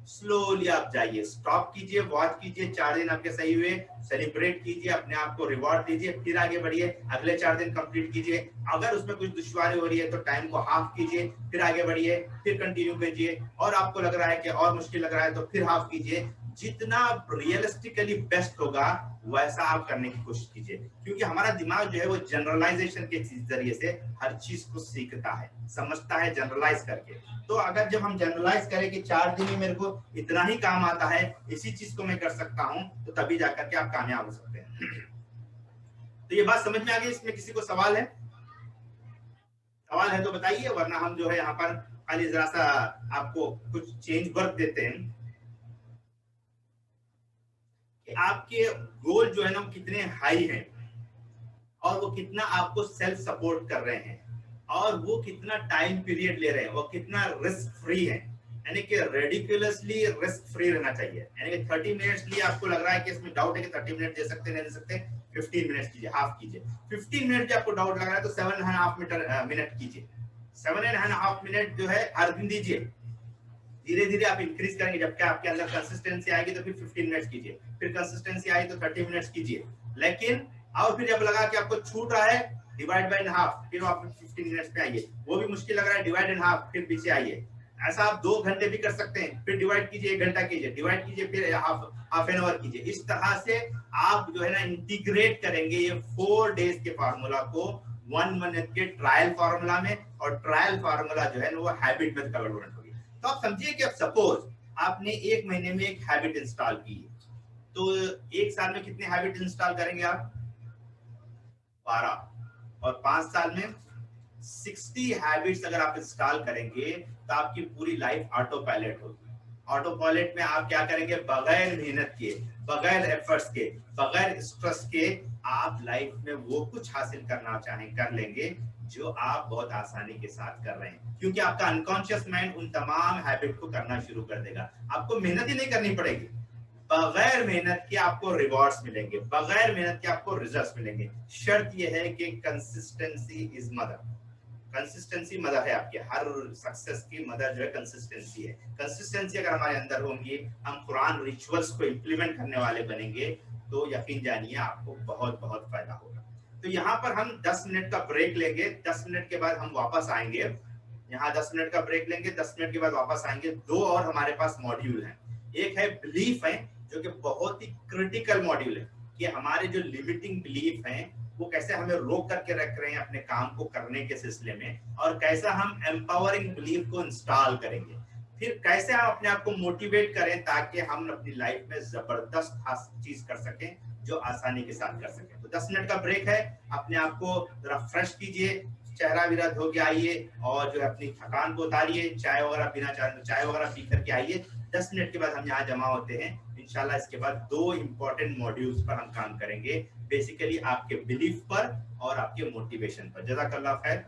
Slowly आप जाइए, स्टॉप कीजिए, वॉच कीजिए, 4 दिन आपके सही हुए, सेलिब्रेट कीजिए, अपने आप को रिवॉर्ड दीजिए, फिर आगे बढ़िए, अगले 4 दिन कंप्लीट कीजिए। अगर उसमें कुछ दुश्वारी हो रही है तो टाइम को हाफ कीजिए, फिर आगे बढ़िए, फिर कंटिन्यू कीजिए, और आपको लग रहा है कि और मुश्किल लग रहा है तो फिर हाफ कीजिए। जितना रियलिस्टिकली बेस्ट होगा वैसा आप करने की कोशिश कीजिए, क्योंकि हमारा दिमाग जो है वो जनरलाइजेशन के जरिए से हर चीज को सीखता है, समझता है जनरलाइज करके। तो अगर जब हम जनरलाइज करें कि 4 दिन में मेरे को इतना ही काम आता है, इसी चीज को मैं कर सकता हूं, तो तभी जाकर के आप कामयाब हो सकते हैं। तो ये बात समझ में आ गई? इसमें किसी को सवाल है? सवाल है तो बताइए, वरना हम जो है यहाँ पर खाली जरा सा आपको कुछ चेंज वर्क देते हैं कि आपके गोल जो है ना कितने हाई हैं, और वो कितना आपको सेल्फ सपोर्ट कर रहे हैं, और वो कितना टाइम पीरियड ले रहे हैं, वो कितना रिस्क फ्री है। यानी कि रेडिकुलसली रिस्क फ्री रहना चाहिए। यानी कि 30 मिनट्स लिए आपको लग रहा है कि इसमें डाउट है कि 30 मिनट दे सकते नहीं दे सकते, 15 मिनट्स कीजिए, हाफ कीजिए। 15 मिनट भी आपको डाउट लग रहा है तो 7.5 मिनट कीजिए। 7.5 मिनट जो है हर दिन दीजिए। धीरे धीरे आप इंक्रीज करेंगे, जबकि आपके अंदर कंसिस्टेंसी आएगी तो फिर 15 मिनट्स कीजिए, फिर कंसिस्टेंसी आई तो 30 मिनट्स कीजिए। लेकिन और फिर जब लगा कि आपको छूट रहा है, डिवाइड बाय हाफ, फिर आप 15 मिनट्स पे आइए। वो भी मुश्किल लग रहा है, डिवाइड एंड हाफ, फिर पीछे आइए। ऐसा आप 2 घंटे भी कर सकते हैं, फिर डिवाइड कीजिए, 1 घंटा कीजिए, डिवाइड कीजिए, फिर हाफ एन आवर कीजिए। इस तरह से आप जो है ना इंटीग्रेट करेंगे ये 4 डेज के फार्मूला को 1 मंथ के ट्रायल फार्मूला में, और ट्रायल फार्मूला जो है ना वो हैबिट में कन्वर्ट होगी। तो आप समझिए कि अब सपोज आपने 1 महीने में एक हैबिट इंस्टॉल की, तो 1 साल में कितने हैबिट इंस्टॉल करेंगे आप? 12। और 5 साल में 60 हैबिट्स अगर आप इंस्टॉल करेंगे तो आपकी पूरी लाइफ ऑटो पायलट होगी। ऑटो पायलट में आप क्या करेंगे? बगैर मेहनत के, बगैर एफर्ट्स के, बगैर स्ट्रेस के आप लाइफ में वो कुछ हासिल करना चाहें कर लेंगे जो आप बहुत आसानी के साथ कर रहे हैं, क्योंकि आपका अनकॉन्शियस माइंड उन तमाम हैबिट को करना शुरू कर देगा। आपको मेहनत ही नहीं करनी पड़ेगी, बगैर मेहनत के आपको रिवॉर्ड्स मिलेंगे, बगैर मेहनत के आपको रिजल्ट्स मिलेंगे। शर्त यह है कि consistency is mother. Consistency mother है, आपके हर सक्सेस की मदर जो है कंसिस्टेंसी है। कंसिस्टेंसी अगर हमारे अंदर होंगी, हम कुरान रिचुअल्स को इंप्लीमेंट करने वाले बनेंगे, तो यकीन जानिए आपको बहुत बहुत फायदा होगा। तो यहाँ पर हम 10 मिनट का ब्रेक लेंगे, 10 मिनट के बाद हम वापस आएंगे। यहाँ 10 मिनट का ब्रेक लेंगे, 10 मिनट के बाद वापस आएंगे। 2 और हमारे पास मॉड्यूल हैं। एक है बिलीफ है, जो कि बहुत ही क्रिटिकल मॉड्यूल है, कि हमारे जो लिमिटिंग बिलीफ हैं वो कैसे हमें रोक करके रख रहे हैं अपने काम को करने के सिलसिले में, और कैसा हम एम्पावरिंग बिलीफ को इंस्टॉल करेंगे। फिर कैसे हम अपने आप को मोटिवेट करें ताकि हम अपनी लाइफ में जबरदस्त चीज कर सकें जो आसानी के साथ कर सकें। तो 10 मिनट का ब्रेक है, अपने आप को जरा फ्रेश कीजिए, चेहरा विरा धो के आइए, और जो है अपनी थकान को उतारिए, चाय वगैरह पीना चाहे तो चाय वगैरह पी करके आइए। 10 मिनट के बाद हम यहाँ जमा होते हैं इंशाल्लाह। इसके बाद 2 इंपॉर्टेंट मॉड्यूल्स पर हम काम करेंगे, बेसिकली आपके बिलीफ पर और आपके मोटिवेशन पर। जज़ाकल्लाह खैर।